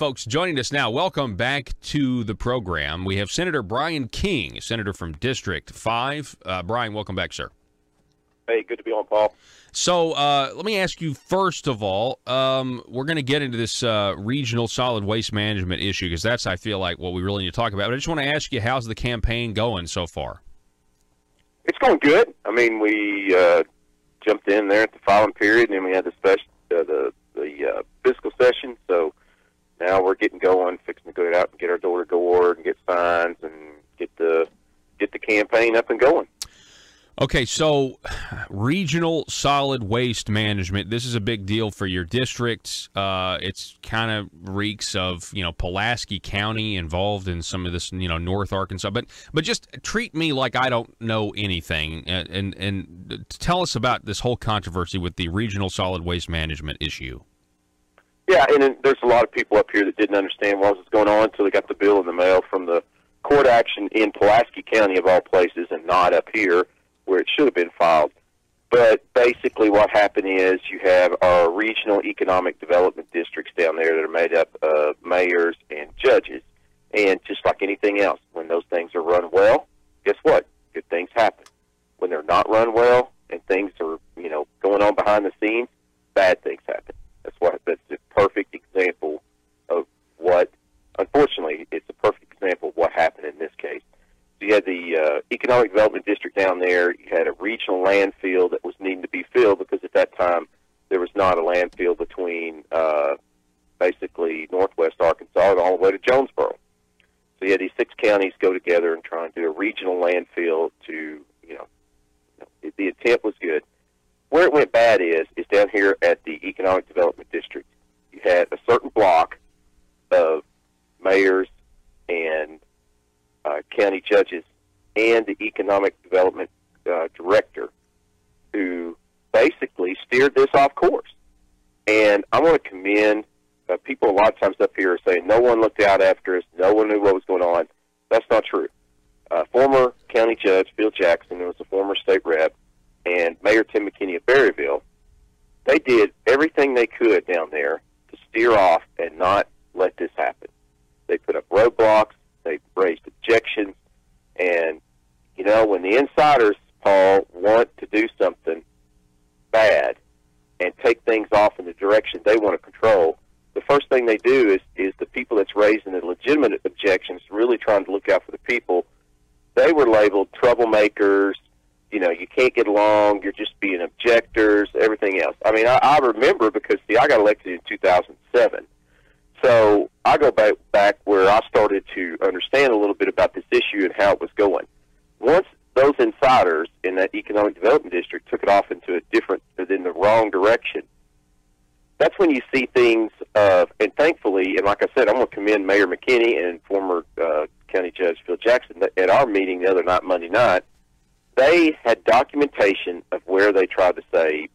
folks, joining us now. Welcome back to the program. We have Senator Brian King, senator from District 5. Brian, welcome back, sir. Hey, good to be on, Paul. So let me ask you, first of all, we're going to get into this regional solid waste management issue because that's, I feel like, what we really need to talk about. But I just want to ask you, how's the campaign going so far? It's going good. I mean, we jumped in there at the filing period, and then we had the fiscal session. So now we're getting going, fixing to go out and get our door-to-door and get signs and get the campaign up and going. Okay, so regional solid waste management, this is a big deal for your districts. It's kind of reeks of, Pulaski County involved in some of this, North Arkansas. But just treat me like I don't know anything and tell us about this whole controversy with the regional solid waste management issue. Yeah, and there's a lot of people up here that didn't understand what was going on until they got the bill in the mail from the court action in Pulaski County, of all places, and not up here, where it should have been filed. But basically what happened is you have our regional economic development districts down there that are made up of mayors and judges. And just like anything else, when those things are run well, guess what? Good things happen. When they're not run well and things are, going on behind the scenes, bad things happen. That's a perfect example of what, unfortunately, it's a perfect example of what happened in this case. You had the economic development district down there. You had a regional landfill that was needing to be filled because at that time there was not a landfill between basically northwest Arkansas and all the way to Jonesboro. So you had these 6 counties go together and try and do a regional landfill to, the intent was good. Where it went bad is down here at the economic development district. You had a certain block of mayors and county judges and the economic development director who basically steered this off course. And I want to commend people a lot of times up here are saying no one looked out after us, no one knew what was going on. That's not true. Former county judge Phil Jackson, who was a former state rep, and Mayor Tim McKinney of Berryville, they did everything they could down there to steer off and not let this happen. They put up roadblocks. They raised objections, and, when the insiders, Paul, want to do something bad and take things off in the direction they want to control, the first thing they do is the people that's raising the legitimate objections, really trying to look out for the people, they were labeled troublemakers, you can't get along, you're just being objectors, everything else. I mean, I remember because, I got elected in 2007. So I go back where I started to understand a little bit about this issue and how it was going. Once those insiders in that economic development district took it off into in the wrong direction, that's when you see things and thankfully, and like I said, I'm going to commend Mayor McKinney and former County Judge Phil Jackson at our meeting the other night, Monday night. They had documentation of where they tried to say,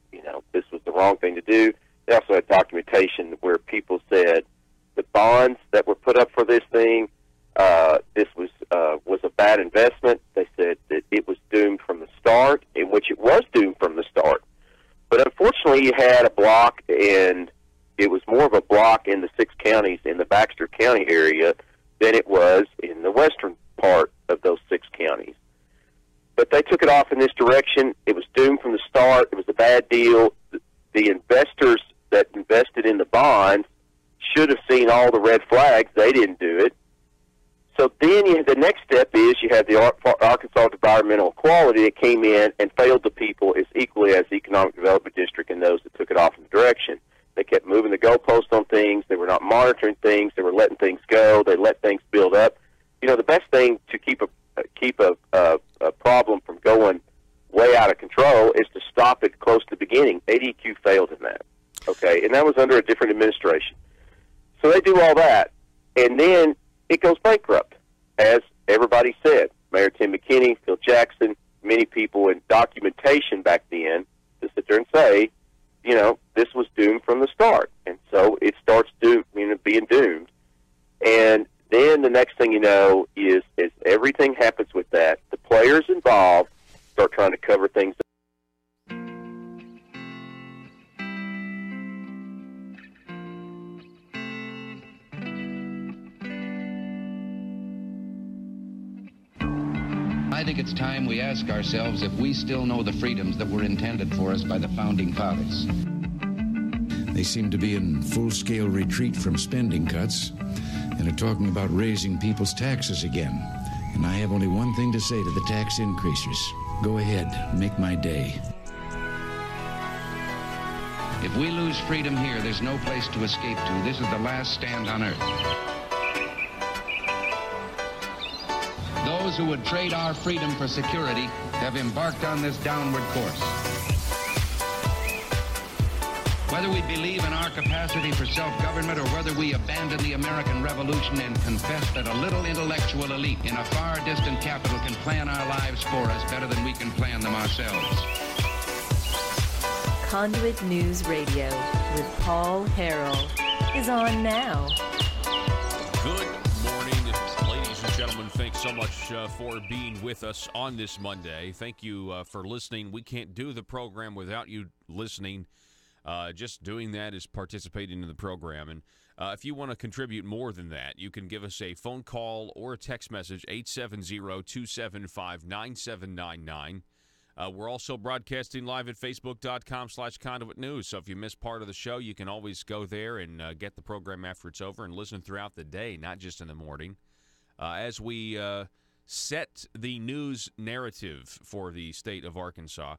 this was the wrong thing to do. They also had documentation where people said, the bonds that were put up for this thing, this was a bad investment. They said that it was doomed from the start, in which it was doomed from the start. But unfortunately, you had a block, and it was more of a block in the 6 counties in the Baxter County area than it was in the western part of those 6 counties. But they took it off in this direction. It was doomed from the start. It was a bad deal. The investors that invested in the bonds should have seen all the red flags. They didn't do it. So then the next step is you have the Arkansas Environmental Quality that came in and failed the people as equally as the Economic Development District and those that took it off in the direction. They kept moving the goalposts on things. They were not monitoring things. They were letting things go. They let things build up. The best thing to keep a problem from going way out of control is to stop it close to the beginning. ADQ failed in that. Okay, and that was under a different administration. So they do all that, and then it goes bankrupt, as everybody said. Mayor Tim McKinney, Phil Jackson, many people in documentation back then to sit there and say, this was doomed from the start. And so it starts being doomed. And then the next thing you know is everything happens with that. The players involved start trying to cover things up. I think it's time we ask ourselves if we still know the freedoms that were intended for us by the Founding Fathers. They seem to be in full-scale retreat from spending cuts and are talking about raising people's taxes again. And I have only one thing to say to the tax increasers. Go ahead, make my day. If we lose freedom here, there's no place to escape to. This is the last stand on earth. Those who would trade our freedom for security have embarked on this downward course. Whether we believe in our capacity for self-government or whether we abandon the American Revolution and confess that a little intellectual elite in a far distant capital can plan our lives for us better than we can plan them ourselves. Conduit News Radio with Paul Harrell is on now. Good morning, ladies and gentlemen. Thanks so much for being with us on this Monday. Thank you for listening. We can't do the program without you listening. Just doing that is participating in the program. And if you want to contribute more than that, you can give us a phone call or a text message, 870-275-9799. We're also broadcasting live at facebook.com/Conduit News. So if you missed part of the show, you can always go there and get the program after it's over and listen throughout the day, not just in the morning, as we set the news narrative for the state of Arkansas.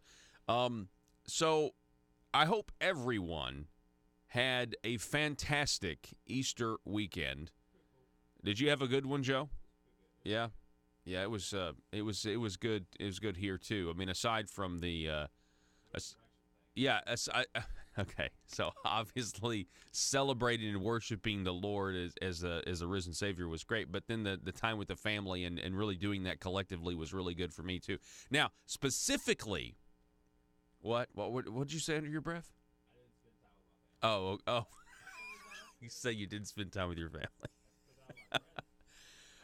So I hope everyone had a fantastic Easter weekend. Did you have a good one, Joe? Yeah. Yeah, it was good. It was good here too. I mean, aside from the, okay. So obviously, celebrating and worshiping the Lord as a risen Savior was great. But then the time with the family and really doing that collectively was really good for me too. Now, specifically, what did you say under your breath? I didn't spend time with my family. Oh. You say you didn't spend time with your family.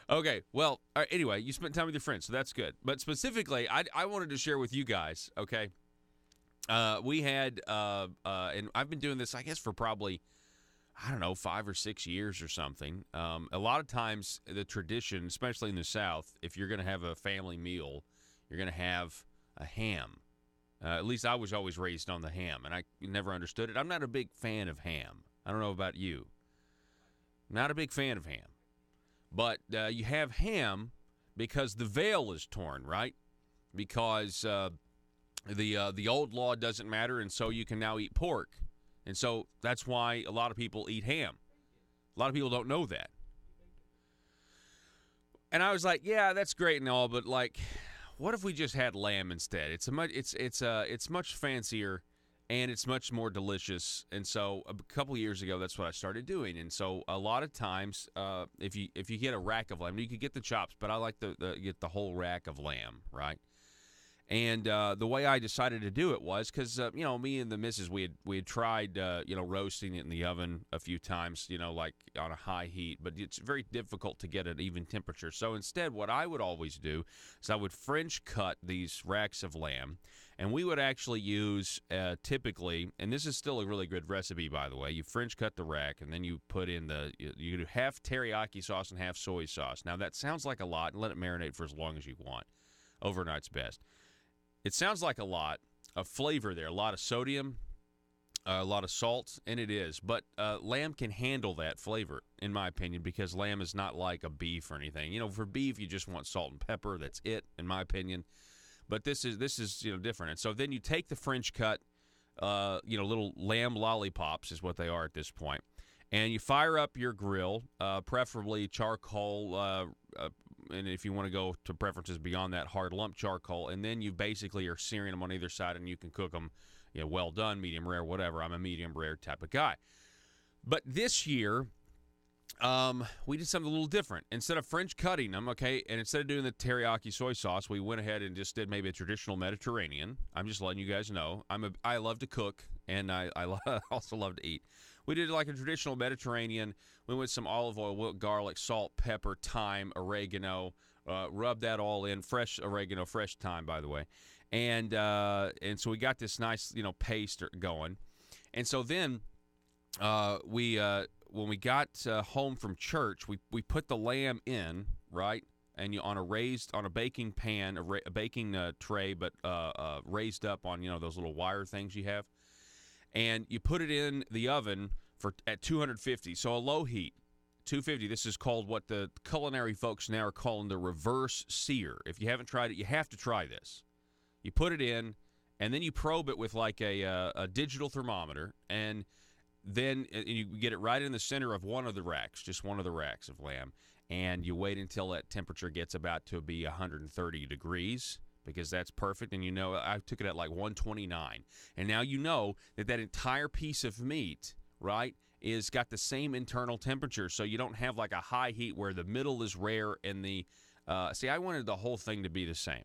Okay, well, anyway, you spent time with your friends, so that's good. But specifically, I wanted to share with you guys, okay, we had, and I've been doing this, I guess, for probably, 5 or 6 years or something. A lot of times, the tradition, especially in the South, if you're going to have a family meal, you're going to have a ham. At least I was always raised on the ham, and I never understood it. I'm not a big fan of ham. I don't know about you. Not a big fan of ham. But you have ham because the veil is torn, right? Because the old law doesn't matter, and so you can now eat pork. And so that's why a lot of people eat ham. A lot of people don't know that. And I was like, yeah, that's great and all, but like, what if we just had lamb instead? It's much fancier. And it's much more delicious. And so a couple of years ago, that's what I started doing. And so a lot of times, if you get a rack of lamb, you could get the chops, but I like to get the whole rack of lamb, right? And the way I decided to do it was because, me and the missus, we had tried, roasting it in the oven a few times, like on a high heat, but it's very difficult to get an even temperature. So instead, what I would always do is I would French cut these racks of lamb, and we would actually use typically, and this is still a really good recipe, by the way, you French cut the rack, and then you put in you do half teriyaki sauce and half soy sauce. Now, that sounds like a lot, and let it marinate for as long as you want. Overnight's best. It sounds like a lot of flavor there, a lot of sodium, a lot of salt, and it is. But lamb can handle that flavor, in my opinion, because lamb is not like a beef or anything. For beef, you just want salt and pepper. That's it, in my opinion. But this is different. And so then you take the French cut, little lamb lollipops is what they are at this point, and you fire up your grill, preferably charcoal. And if you want to go to preferences beyond that, hard lump charcoal, and then you basically are searing them on either side, and you can cook them, well done, medium rare, whatever. I'm a medium rare type of guy. But this year, we did something a little different. Instead of French cutting them, okay, and instead of doing the teriyaki soy sauce, we went ahead and just did maybe a traditional Mediterranean. I'm just letting you guys know. I love to cook, and I also love to eat. We did like a traditional Mediterranean. We went with some olive oil, garlic, salt, pepper, thyme, oregano. Rub that all in. Fresh oregano, fresh thyme, by the way. And so we got this nice, paste going. And so then when we got home from church, we put the lamb in, right? and you on a baking pan, a baking tray, but raised up on those little wire things you have, and you put it in the oven at 250, so a low heat, 250. This is called what the culinary folks now are calling the reverse sear. If you haven't tried it, you have to try this. You put it in, and then you probe it with like a digital thermometer, and then you get it right in the center of one of the racks, just one of the racks of lamb, and you wait until that temperature gets about to be 130 degrees, because that's perfect. And I took it at like 129, and now you know that entire piece of meat, right, is got the same internal temperature, so you don't have like a high heat where the middle is rare and the I wanted the whole thing to be the same.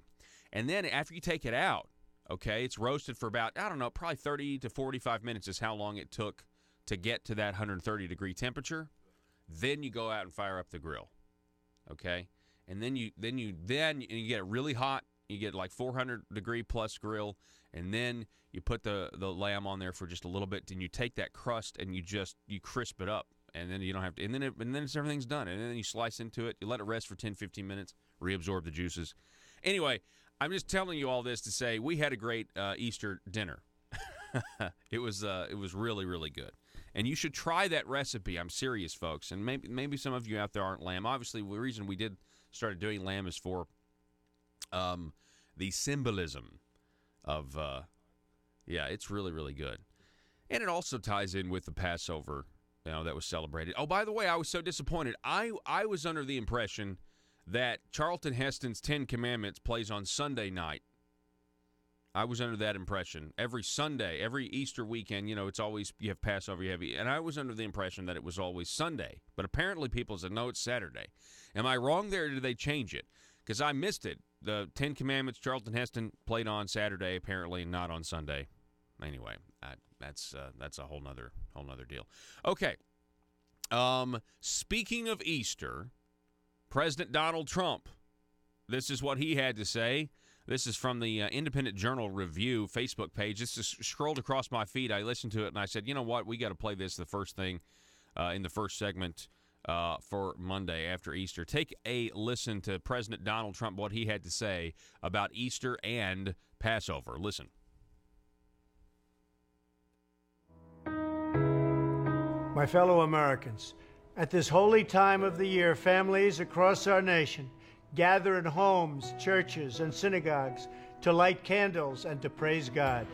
And then after you take it out, okay, it's roasted for about, I don't know, probably 30 to 45 minutes is how long it took to get to that 130-degree temperature. Then you go out and fire up the grill, okay? And then you get it really hot. You get like 400-degree plus grill, and then you put the lamb on there for just a little bit, and you take that crust and you crisp it up, and then you don't have to, and then everything's done, and then you slice into it. You let it rest for 10, 15 minutes, reabsorb the juices. Anyway, I'm just telling you all this to say we had a great Easter dinner. It was really, really good. And you should try that recipe. I'm serious, folks. And maybe some of you out there aren't lamb. Obviously, the reason we started doing lamb is for the symbolism of, it's really, really good. And it also ties in with the Passover, that was celebrated. Oh, by the way, I was so disappointed. I was under the impression that Charlton Heston's 10 Commandments plays on Sunday night. I was under that impression. Every Sunday, every Easter weekend, it's always, you have Passover, and I was under the impression that it was always Sunday. But apparently people said, no, it's Saturday. Am I wrong there, or did they change it? Because I missed it. The 10 Commandments, Charlton Heston played on Saturday, apparently, not on Sunday. Anyway, that's a whole nother deal. Okay. Speaking of Easter, President Donald Trump, this is what he had to say. This is from the Independent Journal Review Facebook page. This is scrolled across my feed. I listened to it, and I said, you know what? We got to play this the first thing in the first segment for Monday after Easter. Take a listen to President Donald Trump, what he had to say about Easter and Passover. Listen. My fellow Americans, at this holy time of the year, families across our nation gather in homes, churches, and synagogues to light candles and to praise God.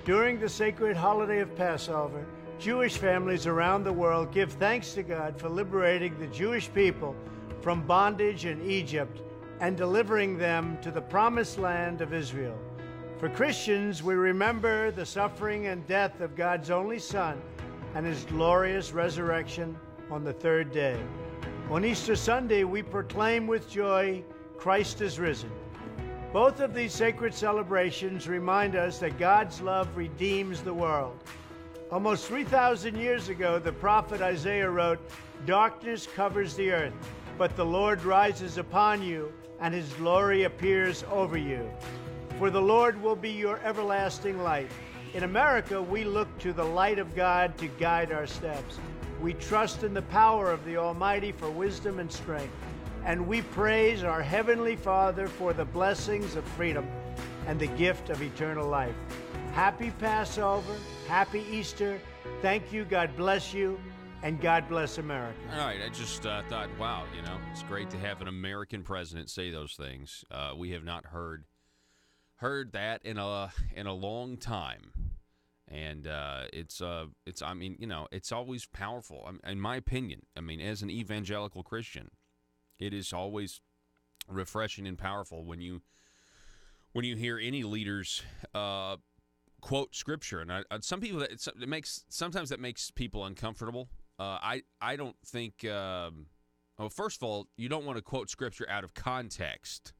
During the sacred holiday of Passover, Jewish families around the world give thanks to God for liberating the Jewish people from bondage in Egypt and delivering them to the promised land of Israel. For Christians, we remember the suffering and death of God's only Son and his glorious resurrection on the third day. On Easter Sunday, we proclaim with joy, Christ is risen. Both of these sacred celebrations remind us that God's love redeems the world. Almost 3,000 years ago, the prophet Isaiah wrote, "Darkness covers the earth, but the Lord rises upon you, and his glory appears over you. For the Lord will be your everlasting light." In America, we look to the light of God to guide our steps. We trust in the power of the Almighty for wisdom and strength. And we praise our Heavenly Father for the blessings of freedom and the gift of eternal life. Happy Passover, happy Easter. Thank you, God bless you, and God bless America. All right, I just thought, wow, it's great to have an American president say those things. We have not heard that in a long time. And it's always powerful. In my opinion, as an evangelical Christian, it is always refreshing and powerful when you hear any leaders quote Scripture. And some people sometimes that makes people uncomfortable. I don't think. Well, first of all, you don't want to quote Scripture out of context.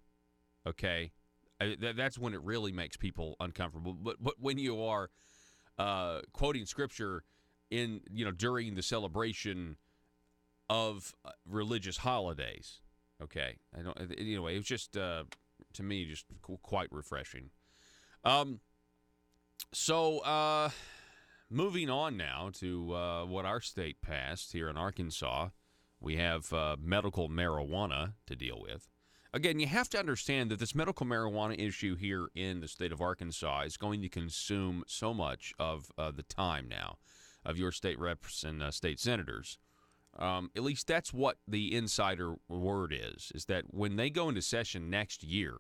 Okay, that's when it really makes people uncomfortable. But when you are quoting Scripture during the celebration of religious holidays, okay, anyway, it was just to me just quite refreshing. So moving on now to what our state passed here in Arkansas, we have medical marijuana to deal with. again, you have to understand that this medical marijuana issue here in the state of Arkansas is going to consume so much of the time now of your state reps and state senators. At least that's what the insider word is that when they go into session next year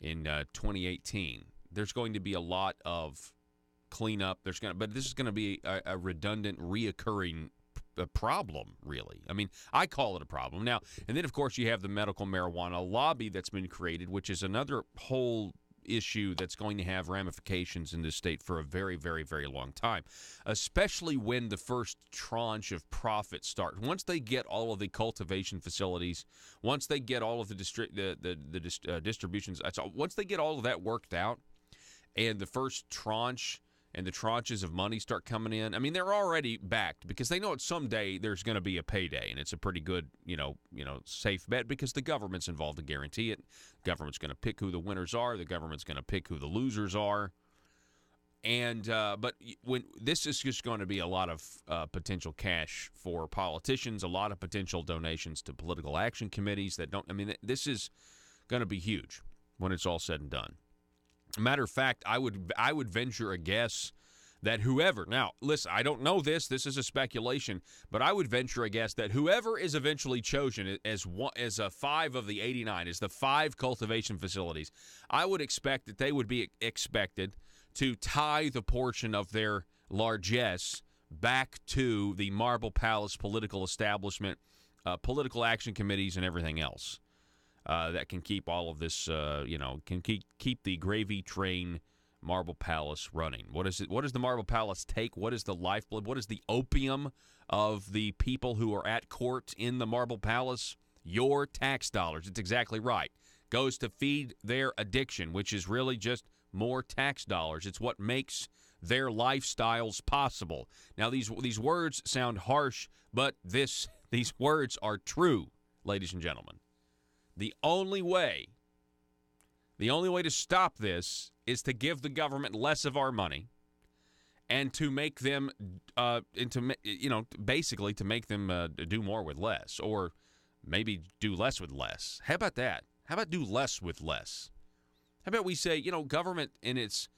in 2018, there's going to be a lot of cleanup. But this is going to be a redundant, reoccurring problem, really. I mean, I call it a problem. Now, and then, of course, you have the medical marijuana lobby that's been created, which is another whole issue that's going to have ramifications in this state for a very, very, very long time, especially when the first tranche of profits start. Once they get all of the cultivation facilities, once they get all of the distributions, once they get all of that worked out, and the first tranche and the tranches of money start coming in, I mean, they're already backed because they know that someday there's going to be a payday, and it's a pretty good, safe bet because the government's involved to guarantee it. The government's going to pick who the winners are. The government's going to pick who the losers are. And but when this is just going to be a lot of potential cash for politicians, a lot of potential donations to political action committees that don't. I mean, this is going to be huge when it's all said and done. Matter of fact, I would venture a guess that whoever, now listen, I don't know this is a speculation, but I would venture a guess that whoever is eventually chosen as 5 of the 89, as the 5 cultivation facilities, I would expect that they would be expected to tithe a portion of their largesse back to the Marble Palace political establishment, political action committees, and everything else. That can keep all of this, can keep the gravy train Marble Palace running. What is it? What does the Marble Palace take? What is the lifeblood? What is the opium of the people who are at court in the Marble Palace? Your tax dollars. It's exactly right. Goes to feed their addiction, which is really just more tax dollars. It's what makes their lifestyles possible. Now, these words sound harsh, but these words are true, ladies and gentlemen. The only way to stop this is to give the government less of our money, and to make them, basically to make them do more with less, or maybe do less with less. How about that? How about do less with less? How about we say, government in its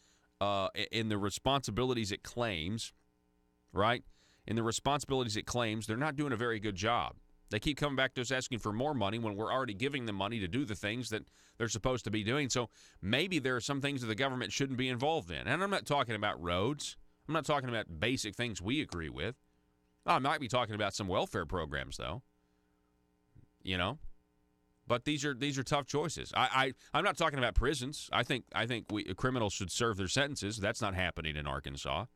in the responsibilities it claims, right? In the responsibilities it claims, they're not doing a very good job. They keep coming back to us asking for more money when we're already giving them money to do the things that they're supposed to be doing. So maybe there are some things that the government shouldn't be involved in. And I'm not talking about roads. I'm not talking about basic things we agree with. I might be talking about some welfare programs, though. But these are tough choices. I'm not talking about prisons. I think criminals should serve their sentences. That's not happening in Arkansas.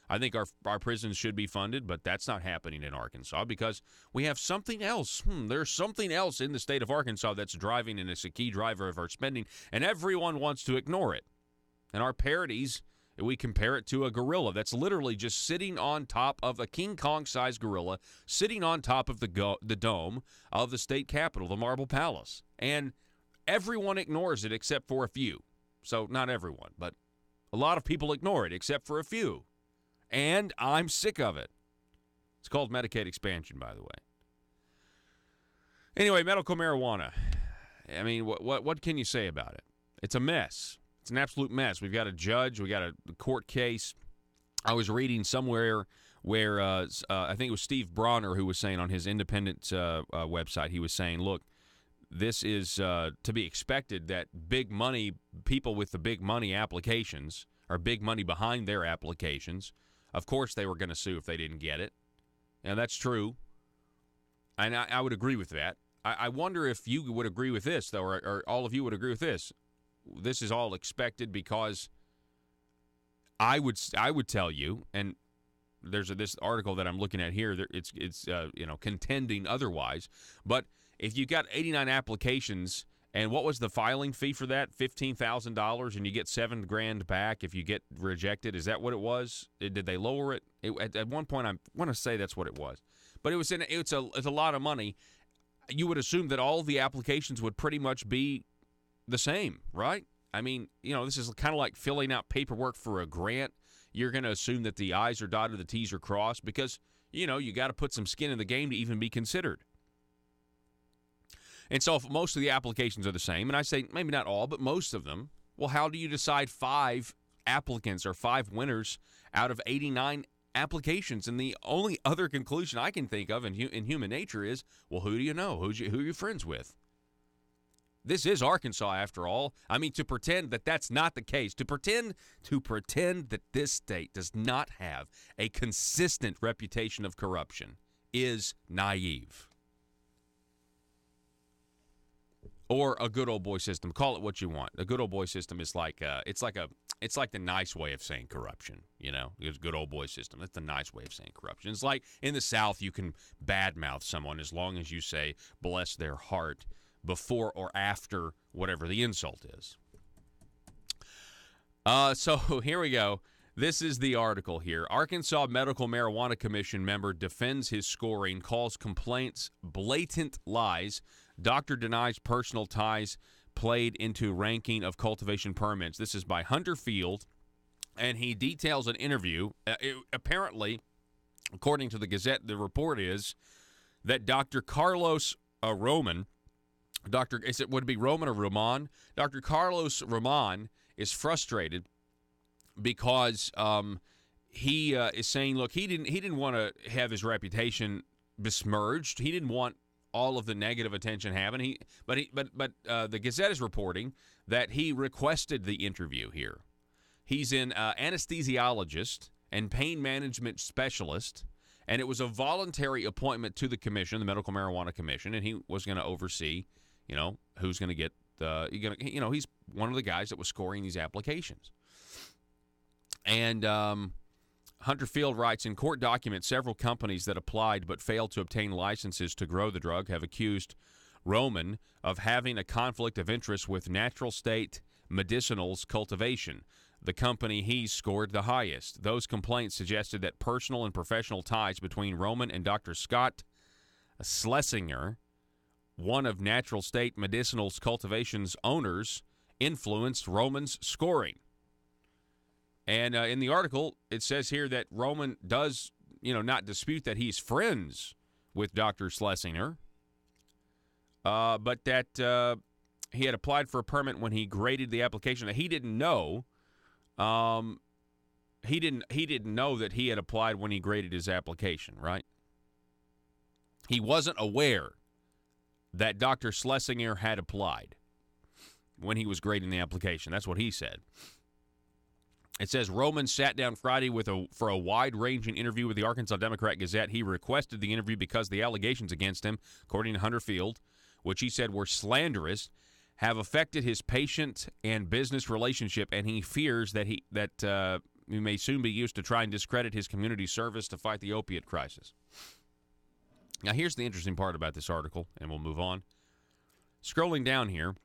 I think our prisons should be funded, but that's not happening in Arkansas because we have something else. There's something else in the state of Arkansas that's driving, and it's a key driver of our spending, and everyone wants to ignore it. And our parodies, we compare it to a gorilla that's literally just sitting on top of a King Kong-sized gorilla, sitting on top of the dome of the state capitol, the Marble Palace. And everyone ignores it except for a few. So not everyone, but a lot of people ignore it except for a few. And I'm sick of it. It's called Medicaid expansion, by the way. Anyway, medical marijuana. I mean, what can you say about it? It's a mess. It's an absolute mess. We've got a judge. We got a court case. I was reading somewhere where I think it was Steve Bronner who was saying on his independent website, he was saying, look, this is to be expected that big money, people with the big money applications, or big money behind their applications, of course they were going to sue if they didn't get it. And that's true. And I would agree with that. I wonder if you would agree with this, though, or all of you would agree with this. This is all expected because I would tell you, and there's this article that I'm looking at here. It's contending otherwise. But if you got 89 applications, and what was the filing fee for that? $15,000, and you get $7,000 back if you get rejected. Is that what it was? Did they lower it? At one point, I want to say that's what it was. But it's a lot of money. You would assume that all the applications would pretty much be the same, right? I mean, this is kind of like filling out paperwork for a grant. You're going to assume that the I's are dotted, the T's are crossed, because, you got to put some skin in the game to even be considered. And so if most of the applications are the same, and I say maybe not all, but most of them, well, how do you decide 5 applicants or 5 winners out of 89 applications? And the only other conclusion I can think of in human nature is, well, who do you know? Who are you friends with? This is Arkansas, after all. I mean, to pretend that that's not the case, to pretend that this state does not have a consistent reputation of corruption is naive. Or a good old boy system. Call it what you want. A good old boy system is like it's like the nice way of saying corruption. It's a good old boy system. That's the nice way of saying corruption. It's like in the South, you can badmouth someone as long as you say bless their heart before or after whatever the insult is. So here we go. This is the article here. Arkansas Medical Marijuana Commission member defends his scoring, calls complaints blatant lies. Doctor denies personal ties played into ranking of cultivation permits. This is by Hunter Field, and he details an interview. Apparently, according to the Gazette, the report is that Dr. Carlos Roman, would it be Roman or Roman? Dr. Carlos Roman is frustrated because he is saying, look, he didn't want to have his reputation besmirched. He didn't want all of the negative attention having. But the Gazette is reporting that he requested the interview here. He's an anesthesiologist and pain management specialist, and it was a voluntary appointment to the commission, the Medical Marijuana Commission, and he was going to oversee, who's going to get he's one of the guys that was scoring these applications. And Hunter Field writes, in court documents, several companies that applied but failed to obtain licenses to grow the drug have accused Roman of having a conflict of interest with Natural State Medicinal's cultivation, the company he scored the highest. Those complaints suggested that personal and professional ties between Roman and Dr. Scott Schlesinger, one of Natural State Medicinal's cultivation's owners, influenced Roman's scoring. And in the article, it says here that Roman does, not dispute that he's friends with Dr. Schlesinger, but that he had applied for a permit when he graded the application. He didn't know. He didn't know that he had applied when he graded his application, right? He wasn't aware that Dr. Schlesinger had applied when he was grading the application. That's what he said. It says Roman sat down Friday for a wide-ranging interview with the Arkansas Democrat-Gazette. He requested the interview because the allegations against him, according to Hunter Field, which he said were slanderous, have affected his patient and business relationship, and he fears that he may soon be used to try and discredit his community service to fight the opiate crisis. Now, here's the interesting part about this article, and we'll move on. Scrolling down here,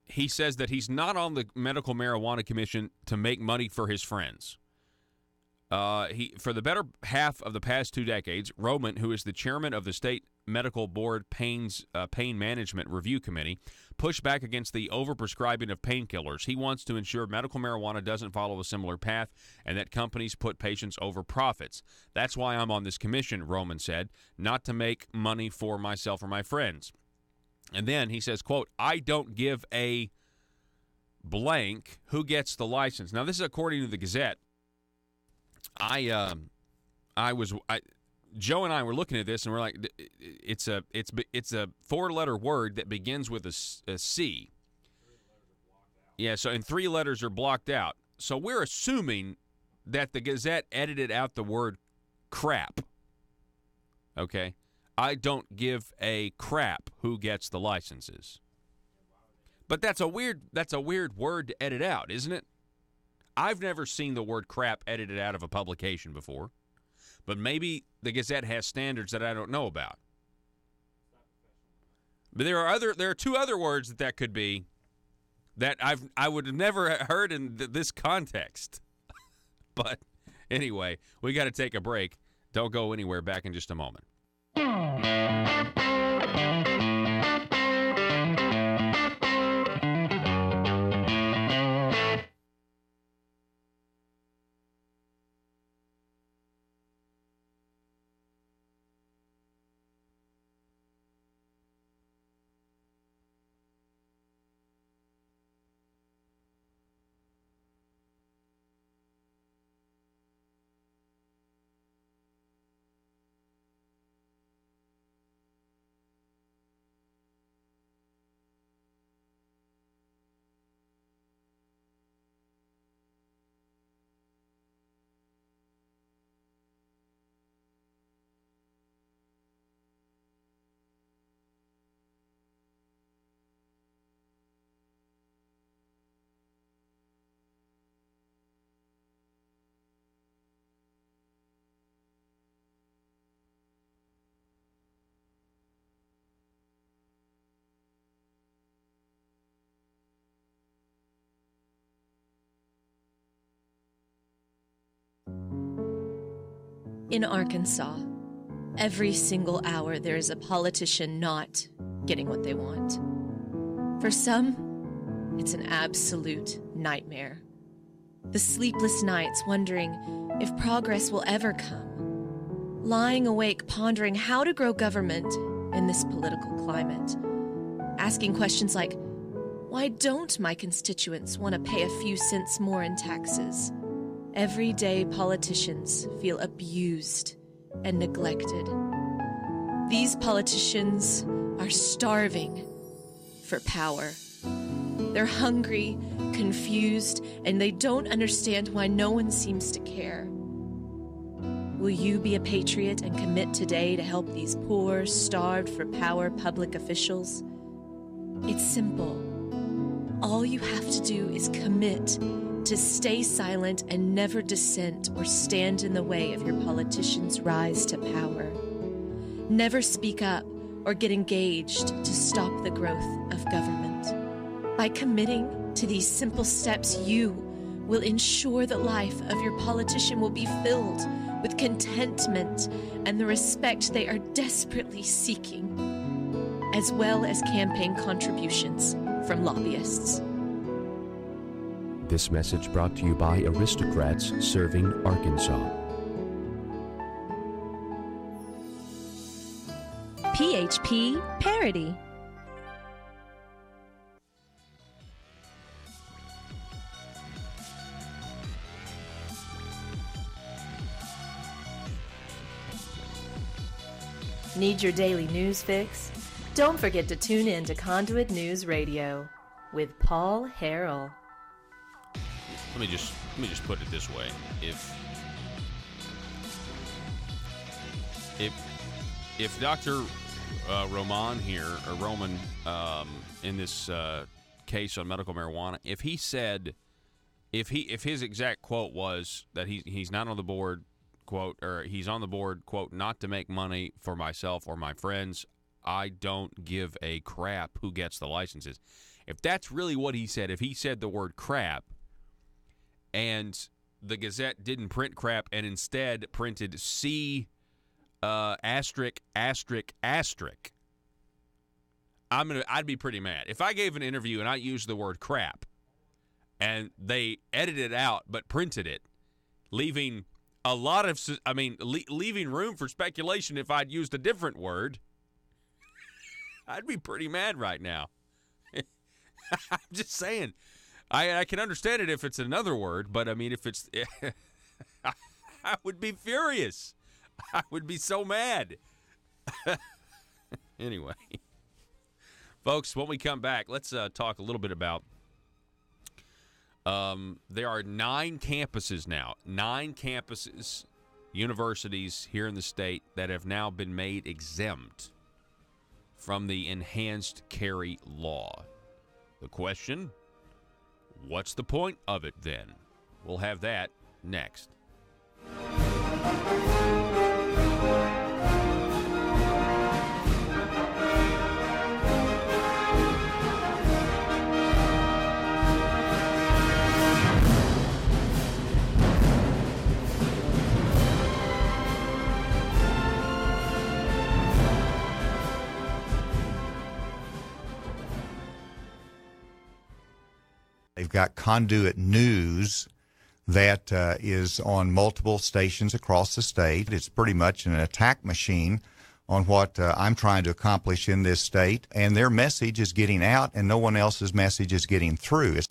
he says that he's not on the Medical Marijuana Commission to make money for his friends. For the better half of the past 2 decades, Roman, who is the chairman of the State Medical Board Pain Management Review Committee, pushed back against the overprescribing of painkillers. He wants to ensure medical marijuana doesn't follow a similar path and that companies put patients over profits. That's why I'm on this commission, Roman said, not to make money for myself or my friends. And then he says, quote, I don't give a blank who gets the license. Now, this is according to the Gazette. Joe and I were looking at this, and we're like, it's a 4-letter word that begins with a C. Yeah, so and 3 letters are blocked out. So we're assuming that the Gazette edited out the word crap. Okay? I don't give a crap who gets the licenses. But that's a weird word to edit out, isn't it? I've never seen the word crap edited out of a publication before. But maybe the Gazette has standards that I don't know about. But there are 2 other words that could be that I would have never heard in this context. But anyway, we got to take a break. Don't go anywhere. Back in just a moment. In Arkansas, every single hour there is a politician not getting what they want. For some, it's an absolute nightmare. The sleepless nights wondering if progress will ever come. Lying awake pondering how to grow government in this political climate. Asking questions like, why don't my constituents want to pay a few cents more in taxes? Everyday politicians feel abused and neglected. These politicians are starving for power. They're hungry, confused, and they don't understand why no one seems to care. Will you be a patriot and commit today to help these poor, starved for power public officials? It's simple. All you have to do is commit to stay silent and never dissent or stand in the way of your politicians' rise to power. Never speak up or get engaged to stop the growth of government. By committing to these simple steps, you will ensure the life of your politician will be filled with contentment and the respect they are desperately seeking, as well as campaign contributions from lobbyists. This message brought to you by Aristocrats Serving Arkansas. PHP Parody. Need your daily news fix? Don't forget to tune in to Conduit News Radio with Paul Harrell. Let me just put it this way: if Dr. Roman here, or Roman, in this case on medical marijuana, if his exact quote was that he's not on the board, quote, or he's on the board, quote, not to make money for myself or my friends, I don't give a crap who gets the licenses. If that's really what he said, if he said the word crap, and the Gazette didn't print crap and instead printed C asterisk asterisk asterisk, I'd be pretty mad. If I gave an interview and I used the word crap and they edited it out but printed it, leaving a lot of, leaving room for speculation if I'd used a different word, I'd be pretty mad right now. I'm just saying. I can understand it if it's another word, but, I mean, if it's I would be furious. I would be so mad. Anyway. Folks, when we come back, let's talk a little bit about there are 9 campuses now, 9 campuses, universities here in the state that have now been made exempt from the enhanced carry law. The question, what's the point of it then? We'll have that next. They've got Conduit News that is on multiple stations across the state. It's pretty much an attack machine on what I'm trying to accomplish in this state, and their message is getting out, and no one else's message is getting through. It's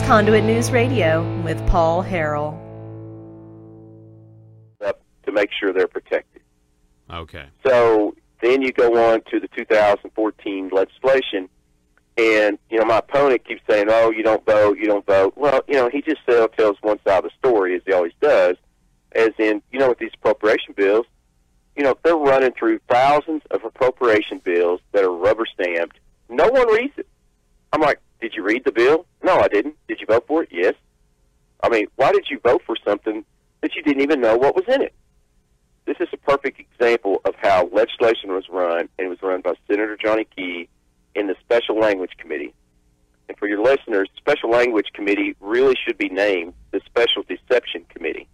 Conduit News Radio with Paul Harrell. To make sure they're protected. Okay. So then you go on to the 2014 legislation, and, my opponent keeps saying, oh, you don't vote, you don't vote. Well, he just tells one side of the story, as he always does, as in, with these appropriation bills, they're running through thousands of appropriation bills that are rubber-stamped. No one reads it. I'm like, did you read the bill? No, I didn't. Did you vote for it? Yes. I mean, why did you vote for something that you didn't even know what was in it? This is a perfect example of how legislation was run, and it was run by Senator Johnny Key in the Special Language Committee. And for your listeners, Special Language Committee really should be named the Special Deception Committee,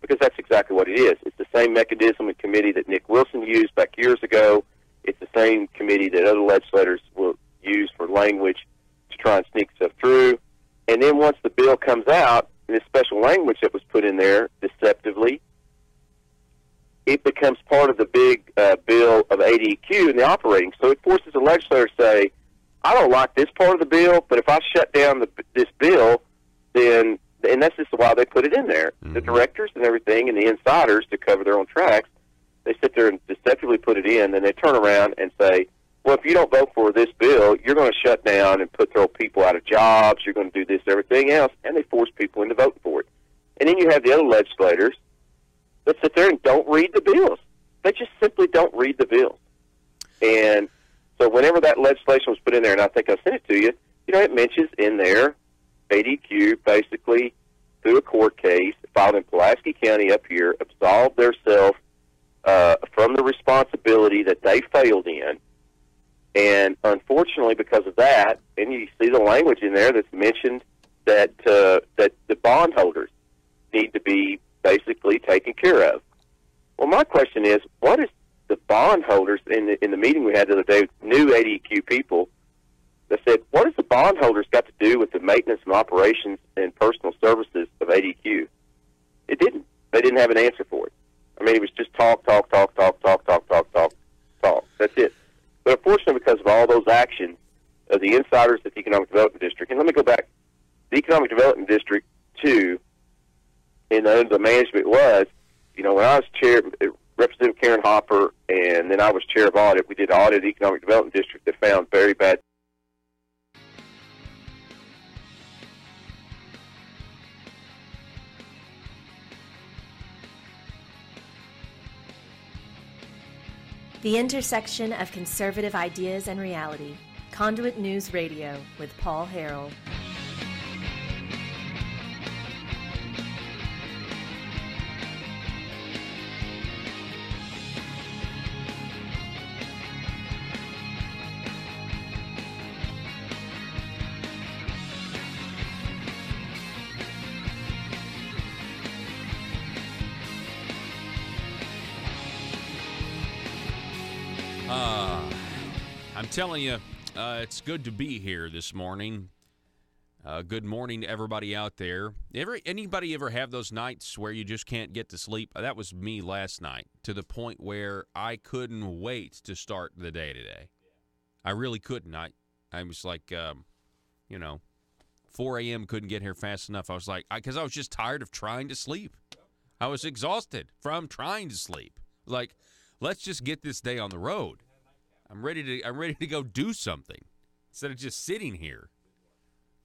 because that's exactly what it is. It's the same mechanism and committee that Nick Wilson used back years ago. It's the same committee that other legislators will use for language to try and sneak stuff through. And then once the bill comes out, this special language that was put in there deceptively, it becomes part of the big bill of ADQ in the operating. So it forces the legislator to say, I don't like this part of the bill, but if I shut down this bill, then, and that's just why they put it in there. The directors and everything and the insiders to cover their own tracks, they sit there and deceptively put it in, and they turn around and say, well, if you don't vote for this bill, you're going to shut down and throw people out of jobs, you're going to do this, everything else, and they force people into voting for it. And then you have the other legislators that sit there and don't read the bills. They just simply don't read the bills. And so whenever that legislation was put in there, and I think I sent it to you, it mentions in there ADQ basically, through a court case, filed in Pulaski County up here, absolved themselves from the responsibility that they failed in. And unfortunately, because of that, and you see the language in there that's mentioned that that the bondholders need to be basically taken care of. Well, my question is, what is the bondholders in the meeting we had the other day, new ADQ people, that said, what has the bondholders got to do with the maintenance and operations and personal services of ADQ? It didn't. They didn't have an answer for it. I mean, it was just talk. That's it. But unfortunately, because of all those actions of the insiders at the Economic Development District, and let me go back, the Economic Development District 2, and the management was, when I was chair, Representative Karen Hopper, and then I was chair of audit, we did an audit of the Economic Development District that found very bad. The intersection of conservative ideas and reality. Conduit News Radio with Paul Harrell. I'm telling you, it's good to be here this morning. Good morning to everybody out there. Anybody ever have those nights where you just can't get to sleep? That was me last night, to the point where I couldn't wait to start the day today. I really couldn't. I was like, 4 a.m. couldn't get here fast enough. I was like, because I was just tired of trying to sleep. I was exhausted from trying to sleep. Like, let's just get this day on the road. I'm ready to go do something instead of just sitting here.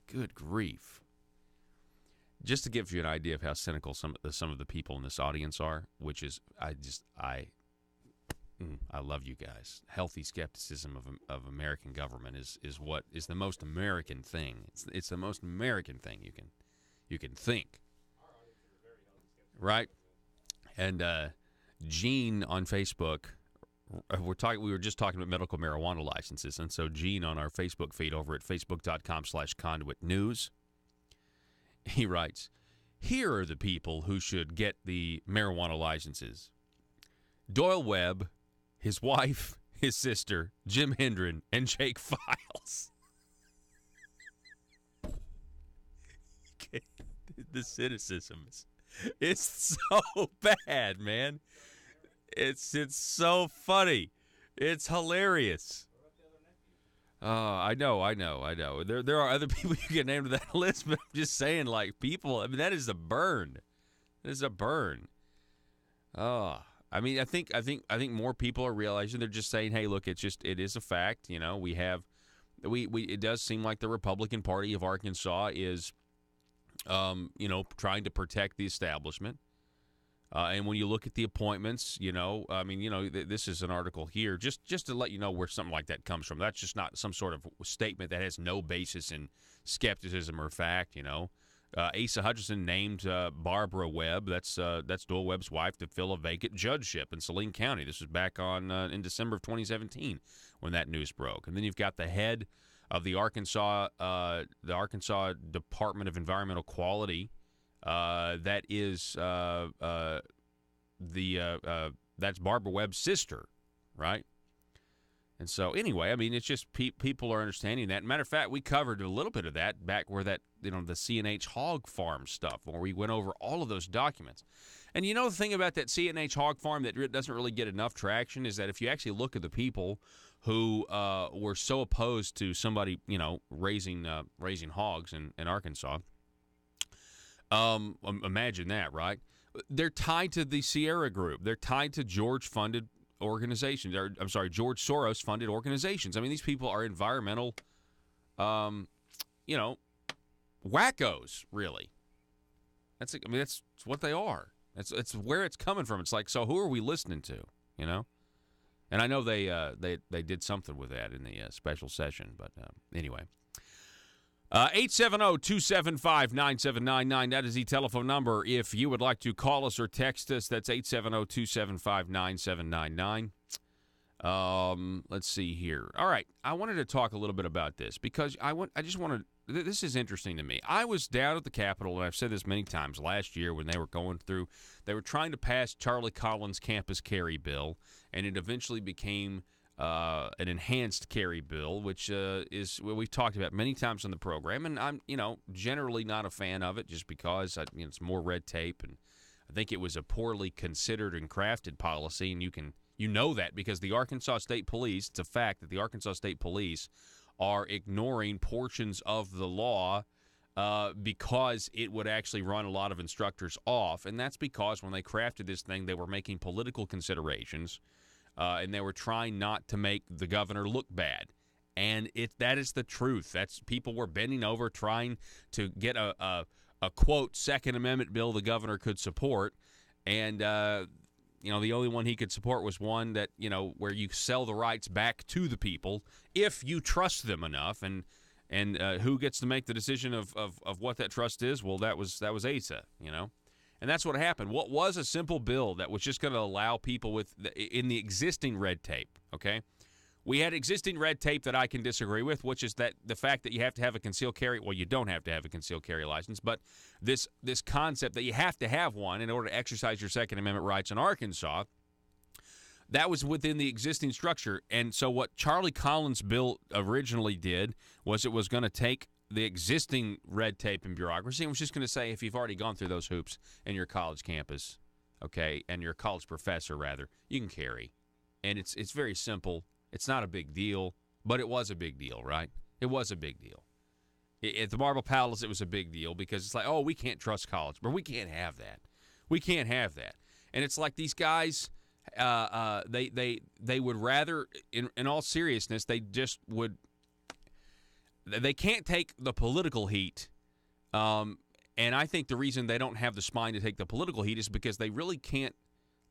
Good grief. Just to give you an idea of how cynical some of the people in this audience are, which is I love you guys. Healthy skepticism of American government is what is the most American thing. It's the most American thing you can think. Right? And Gene on Facebook, we were just talking about medical marijuana licenses, and so Gene on our Facebook feed over at facebook.com/Conduit News, he writes, here are the people who should get the marijuana licenses: Doyle Webb, his wife, his sister, Jim Hendren, and Jake Files. The cynicism it's so bad, man. It's so funny. It's hilarious. I know. There are other people you can name to that list, but I'm just saying, like, people. I mean, that is a burn. That is a burn. I mean, I think more people are realizing. They're just saying, hey, look, it is a fact. It does seem like the Republican Party of Arkansas is, trying to protect the establishment. And when you look at the appointments, this is an article here just to let you know where something like that comes from. That's just not some sort of statement that has no basis in skepticism or fact. Asa Hutchinson named Barbara Webb, that's Doyle Webb's wife, to fill a vacant judgeship in Saline County. This was back in December of 2017 when that news broke. And then you've got the head of the Arkansas Department of Environmental Quality. That is that's Barbara Webb's sister, right? And so, anyway, I mean, it's just people are understanding that. Matter of fact, we covered a little bit of that back where that, the C&H hog farm stuff, where we went over all of those documents. And the thing about that C&H hog farm that doesn't really get enough traction is that if you actually look at the people who were so opposed to somebody, raising hogs in Arkansas, imagine that, right? They're tied to the Sierra Group. They're tied to George-funded organizations. George Soros-funded organizations. I mean, these people are environmental, wackos, really. That's what they are. It's where it's coming from. It's like, so who are we listening to, And I know they did something with that in the special session, but anyway. 870-275-9799. That is the telephone number. If you would like to call us or text us, that's 870-275-9799. Let's see here. All right. I wanted to talk a little bit about this because this is interesting to me. I was down at the Capitol, and I've said this many times last year when they were trying to pass Charlie Collins' campus carry bill, and it eventually became an enhanced carry bill, which is what we've talked about many times on the program, and I'm, generally not a fan of it just because it's more red tape, and I think it was a poorly considered and crafted policy, and you know that because the Arkansas State Police, it's a fact that the Arkansas State Police are ignoring portions of the law because it would actually run a lot of instructors off, and that's because when they crafted this thing, they were making political considerations. And they were trying not to make the governor look bad. And that is the truth. People were bending over trying to get a quote, Second Amendment bill the governor could support. And, the only one he could support was one that, where you sell the rights back to the people if you trust them enough. And who gets to make the decision of what that trust is? Well, that was Asa, And that's what happened. What was a simple bill that was just going to allow people in the existing red tape, okay? We had existing red tape that I can disagree with, which is that the fact that you have to have a concealed carry. Well, you don't have to have a concealed carry license, but this concept that you have to have one in order to exercise your Second Amendment rights in Arkansas, that was within the existing structure. And so what Charlie Collins' bill originally did was it was going to take the existing red tape and bureaucracy and was just going to say if you've already gone through those hoops in your college campus, okay, and you're a college professor, rather, you can carry. And it's very simple. It's not a big deal, but it was a big deal, right? It was a big deal. At the Marble Palace, it was a big deal because it's like, oh, we can't trust college, but we can't have that. We can't have that. And it's like these guys, they would rather, in all seriousness, they just would. They can't take the political heat, and I think the reason they don't have the spine to take the political heat is because they really can't.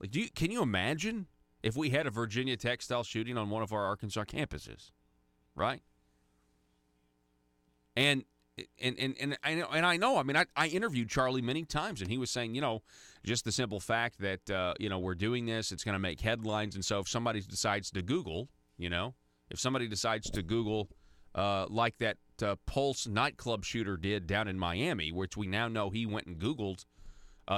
Like, can you imagine if we had a Virginia Tech-style shooting on one of our Arkansas campuses, right? And I know. I mean, I interviewed Charlie many times, and he was saying, just the simple fact that we're doing this, it's going to make headlines, and so if somebody decides to Google, like that Pulse nightclub shooter did down in Miami, which we now know he went and Googled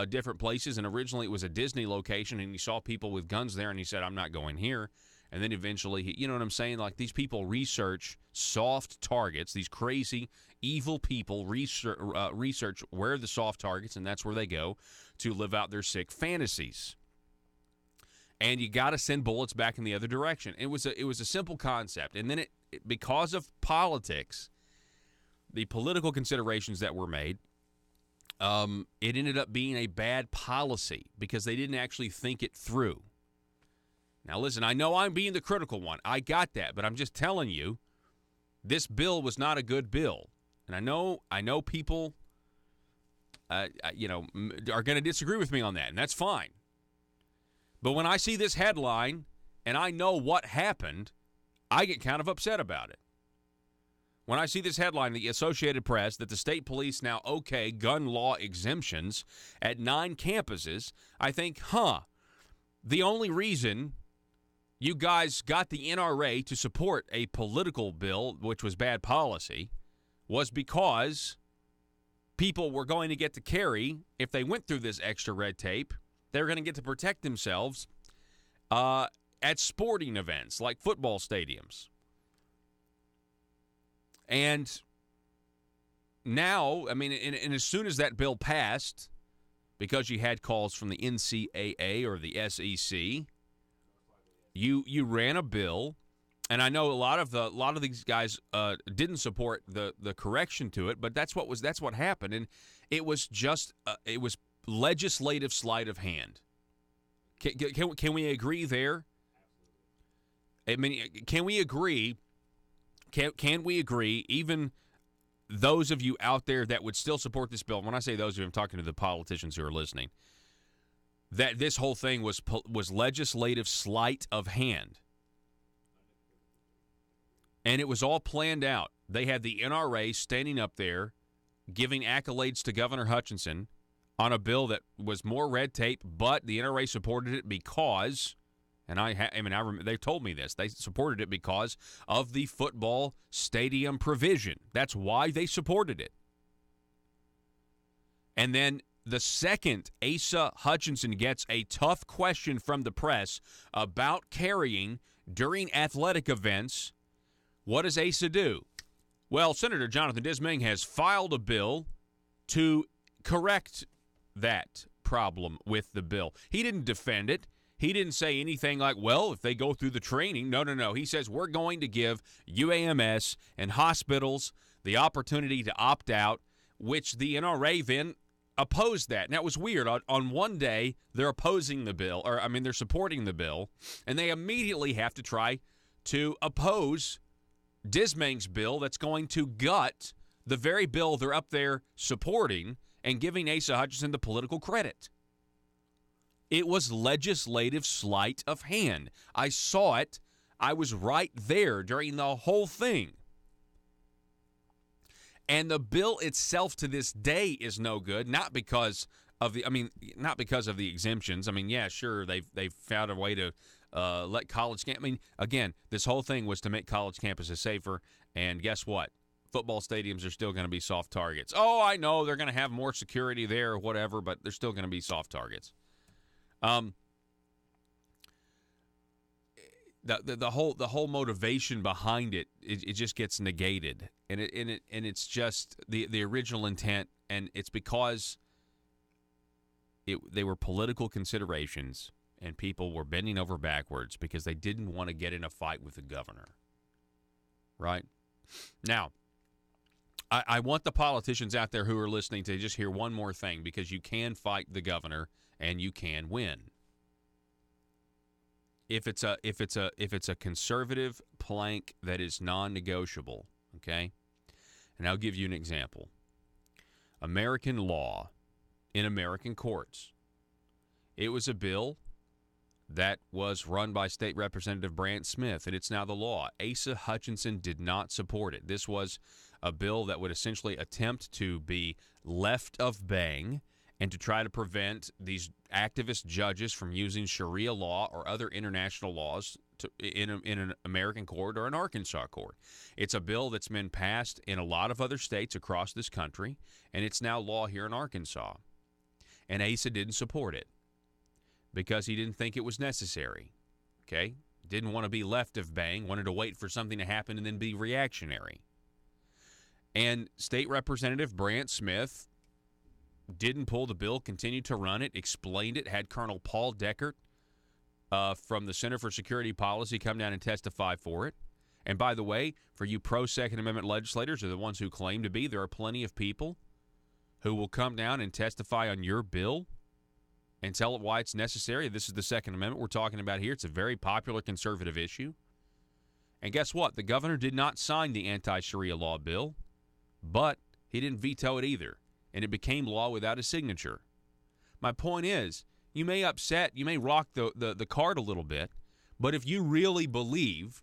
different places, and originally it was a Disney location, and he saw people with guns there, and he said, I'm not going here. And then eventually, you know what I'm saying? Like, these people research soft targets. These crazy, evil people research where are the soft targets, and that's where they go to live out their sick fantasies. And you got to send bullets back in the other direction. It was a simple concept. And then because of politics, the political considerations that were made, it ended up being a bad policy because they didn't actually think it through. Now, listen, I know I'm being the critical one. I got that, but I'm just telling you, this bill was not a good bill. And I know people, are going to disagree with me on that, and that's fine. But when I see this headline and I know what happened, I get kind of upset about it. When I see this headline in the Associated Press that the state police now okay gun law exemptions at 9 campuses, I think, the only reason you guys got the NRA to support a political bill, which was bad policy, was because people were going to get to carry, if they went through this extra red tape, they were going to get to protect themselves at sporting events like football stadiums. And now, I mean, and as soon as that bill passed, because you had calls from the NCAA or the SEC, you ran a bill, and I know a lot of these guys didn't support the correction to it, but that's what happened, and it was just it was legislative sleight of hand. Can we agree there? I mean, can we agree? Can we agree? Even those of you out there that would still support this bill, when I say those of you, I'm talking to the politicians who are listening, that this whole thing was legislative sleight of hand. And it was all planned out. They had the NRA standing up there giving accolades to Governor Hutchinson on a bill that was more red tape, but the NRA supported it because, and I remember they told me this, they supported it because of the football stadium provision. That's why they supported it. And then the second Asa Hutchinson gets a tough question from the press about carrying during athletic events, what does Asa do? Well, Senator Jonathan Dismang has filed a bill to correct that problem with the bill. He didn't defend it. He didn't say anything like, well, if they go through the training. No. He says we're going to give UAMS and hospitals the opportunity to opt out, which the NRA then opposed that. Now, it was weird. On one day, they're opposing the bill, they're supporting the bill, and they immediately have to try to oppose Dismang's bill that's going to gut the very bill they're up there supporting and giving Asa Hutchinson the political credit. It was legislative sleight of hand. I saw it. I was right there during the whole thing. And the bill itself to this day is no good, not because of the exemptions. I mean, yeah, sure, they've found a way to let college camp. I mean, again, this whole thing was to make college campuses safer, and guess what? Football stadiums are still going to be soft targets. Oh, I know they're going to have more security there or whatever, but they're still going to be soft targets. The whole motivation behind it just gets negated, and it's just the original intent, and it's because they were political considerations, and people were bending over backwards because they didn't want to get in a fight with the governor. Right? Now, I want the politicians out there who are listening to just hear one more thing, because you can fight the governor and you can win. If it's a conservative plank that is non-negotiable, okay? And I'll give you an example. American law in American courts. It was a bill that was run by State Representative Brant Smith, and it's now the law. Asa Hutchinson did not support it. This was a bill that would essentially attempt to be left of bang and to try to prevent these activist judges from using Sharia law or other international laws in an American court or an Arkansas court. It's a bill that's been passed in a lot of other states across this country, and it's now law here in Arkansas. And Asa didn't support it because he didn't think it was necessary. Okay? Didn't want to be left of bang, wanted to wait for something to happen and then be reactionary. And State Representative Brant Smith didn't pull the bill, continued to run it, explained it, had Colonel Paul Deckert from the Center for Security Policy come down and testify for it. And by the way, for you pro-Second Amendment legislators, or the ones who claim to be, there are plenty of people who will come down and testify on your bill and tell it why it's necessary. This is the Second Amendment we're talking about here. It's a very popular conservative issue. And guess what? The governor did not sign the anti-Sharia law bill, but he didn't veto it either, and it became law without a signature. My point is, you may rock the cart a little bit, but if you really believe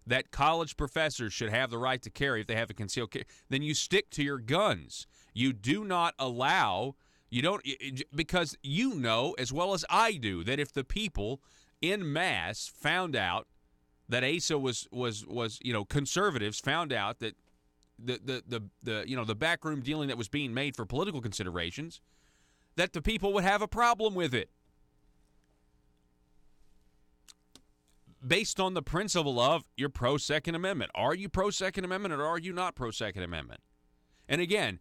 that college professors should have the right to carry if they have a concealed carry, then you stick to your guns. You do not allow, because you know as well as I do that if the people en masse found out that Asa was conservatives found out that the backroom dealing that was being made for political considerations, that the people would have a problem with it. Based on the principle of you're pro-Second Amendment. Are you pro-Second Amendment or are you not pro-Second Amendment? And again,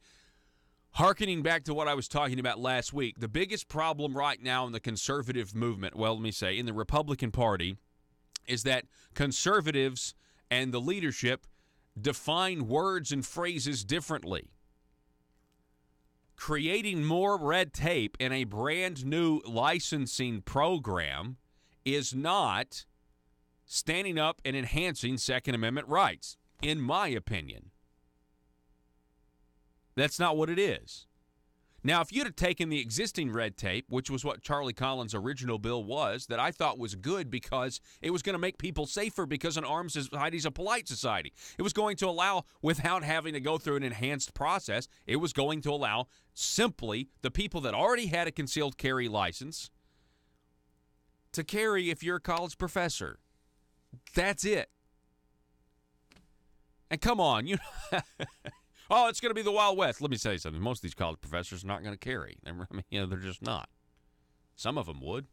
hearkening back to what I was talking about last week, the biggest problem right now in the conservative movement, well, let me say, in the Republican Party, is that conservatives and the leadership define words and phrases differently. Creating more red tape in a brand new licensing program is not standing up and enhancing Second Amendment rights, in my opinion. That's not what it is. Now, if you'd have taken the existing red tape, which was what Charlie Collins' original bill was, that I thought was good because it was going to make people safer because an armed society is a polite society. It was going to allow, without having to go through an enhanced process, it was going to allow simply the people that already had a concealed carry license to carry if you're a college professor. That's it. And come on, oh, it's going to be the Wild West. Let me tell you something. Most of these college professors are not going to carry. They're just not. Some of them would.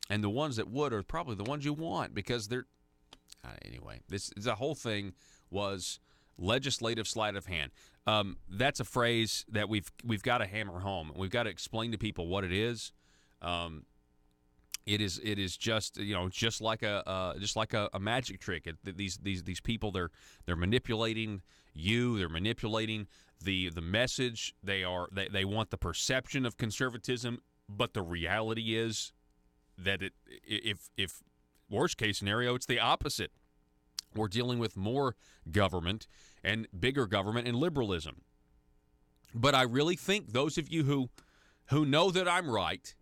And the ones that would are probably the ones you want because they're... Anyway, the whole thing was legislative sleight of hand. That's a phrase that we've got to hammer home. We've got to explain to people what it is. It is just just like a magic trick. These people they're manipulating you. They're manipulating the message. They want the perception of conservatism, but the reality is that if worst case scenario, it's the opposite. We're dealing with more government and bigger government and liberalism. But I really think those of you who know that I'm right.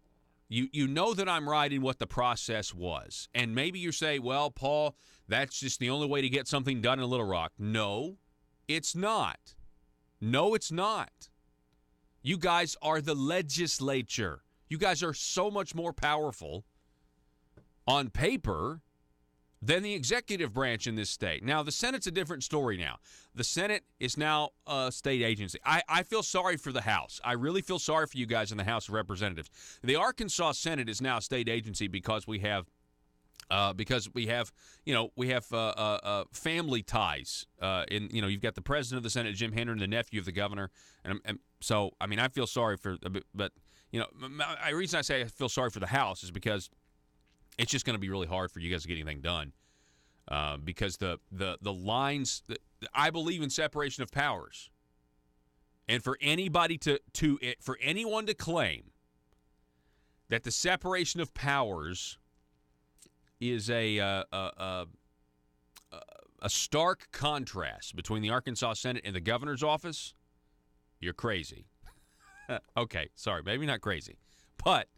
You know that I'm right in what the process was. And maybe you say, well, Paul, that's just the only way to get something done in Little Rock. No, it's not. No, it's not. You guys are the legislature. You guys are so much more powerful on paper than the executive branch in this state. Now, the Senate's a different story now. The Senate is now a state agency. I feel sorry for the House. I really feel sorry for you guys in the House of Representatives. The Arkansas Senate is now a state agency because we have family ties. You've got the president of the Senate, Jim Henry, and the nephew of the governor, and so I feel sorry for, but the reason I say I feel sorry for the House is because it's just going to be really hard for you guys to get anything done because the lines. I believe in separation of powers, and for anybody for anyone to claim that the separation of powers is a stark contrast between the Arkansas Senate and the governor's office, you're crazy. Okay, sorry, maybe not crazy, but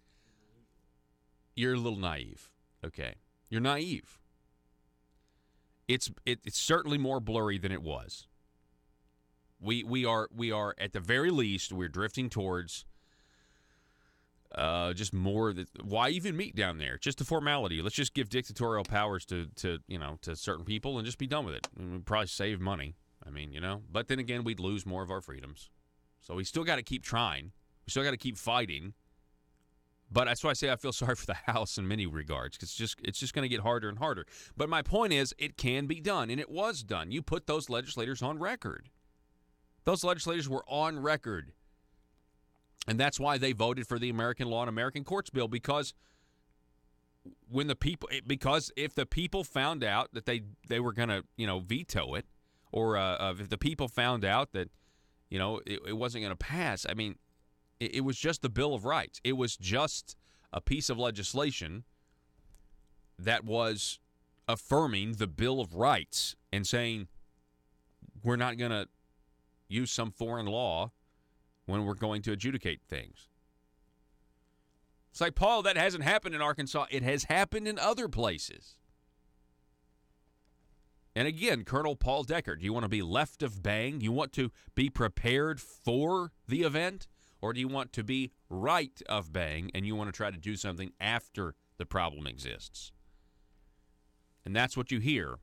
you're a little naive. Okay, you're naive. It's certainly more blurry than it was. We are at the very least we're drifting towards just more. Why even meet down there? Just a formality. Let's just give dictatorial powers to certain people and just be done with it. We'd probably save money. But then again, we'd lose more of our freedoms. So we still got to keep trying. We still got to keep fighting. But that's why I say I feel sorry for the House in many regards, because it's just going to get harder and harder. But my point is, it can be done, and it was done. You put those legislators on record. Those legislators were on record. And that's why they voted for the American Law and American Courts Bill, because if the people found out that they were going to veto it, or if the people found out that it wasn't going to pass, it was just the Bill of Rights. It was just a piece of legislation that was affirming the Bill of Rights and saying we're not going to use some foreign law when we're going to adjudicate things. It's like, Paul, that hasn't happened in Arkansas. It has happened in other places. And again, Colonel Paul Decker, do you want to be left of bang? You want to be prepared for the event? or do you want to be right of bang and you want to try to do something after the problem exists? And that's what you hear.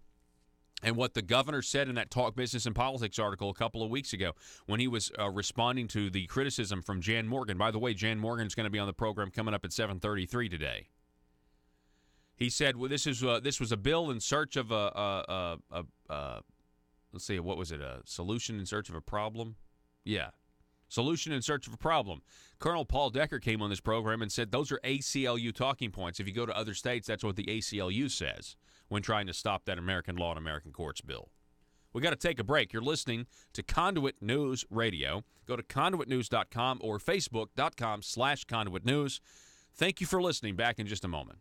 And what the governor said in that Talk Business and Politics article a couple of weeks ago when he was responding to the criticism from Jan Morgan. By the way, Jan Morgan's going to be on the program coming up at 7:33 today. He said, "Well, this was a bill in search of let's see, what was it? A solution in search of a problem? Yeah, solution in search of a problem." Colonel Paul Decker came on this program and said those are ACLU talking points. If you go to other states, that's what the ACLU says when trying to stop that American Law and American Courts bill. We got to take a break. You're listening to Conduit News Radio. Go to conduitnews.com or facebook.com/Conduit News. Thank you for listening. Back in just a moment.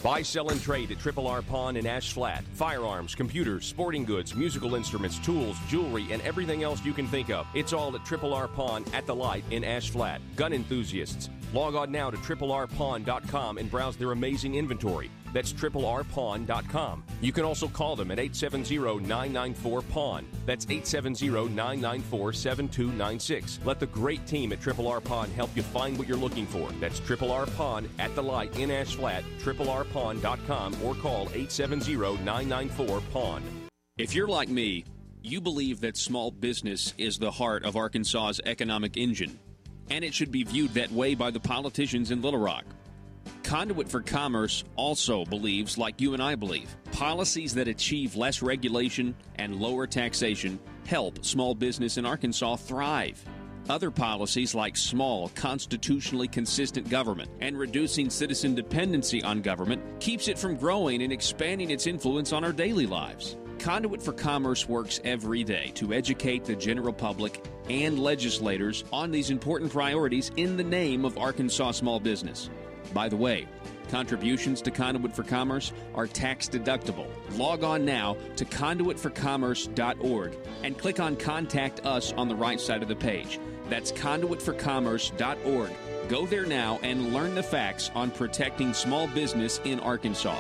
Buy, sell, and trade at Triple R Pawn in Ash Flat. Firearms, computers, sporting goods, musical instruments, tools, jewelry, and everything else you can think of. It's all at Triple R Pawn at the Light in Ash Flat. Gun enthusiasts, log on now to triplrpawn.com and browse their amazing inventory. That's triplrpawn.com. You can also call them at 870-994-PAWN. That's 870-994-7296. Let the great team at Triple R Pawn help you find what you're looking for. That's Triple R Pawn at the Light in Ash Flat, triplrpawn.com, or call 870-994-PAWN. If you're like me, you believe that small business is the heart of Arkansas's economic engine, and it should be viewed that way by the politicians in Little Rock. Conduit for Commerce also believes, like you and I believe, policies that achieve less regulation and lower taxation help small business in Arkansas thrive. Other policies like small, constitutionally consistent government and reducing citizen dependency on government keeps it from growing and expanding its influence on our daily lives. Conduit for Commerce works every day to educate the general public and legislators on these important priorities in the name of Arkansas small business. By the way, contributions to Conduit for Commerce are tax deductible. Log on now to conduitforcommerce.org and click on Contact Us on the right side of the page. That's conduitforcommerce.org. Go there now and learn the facts on protecting small business in Arkansas.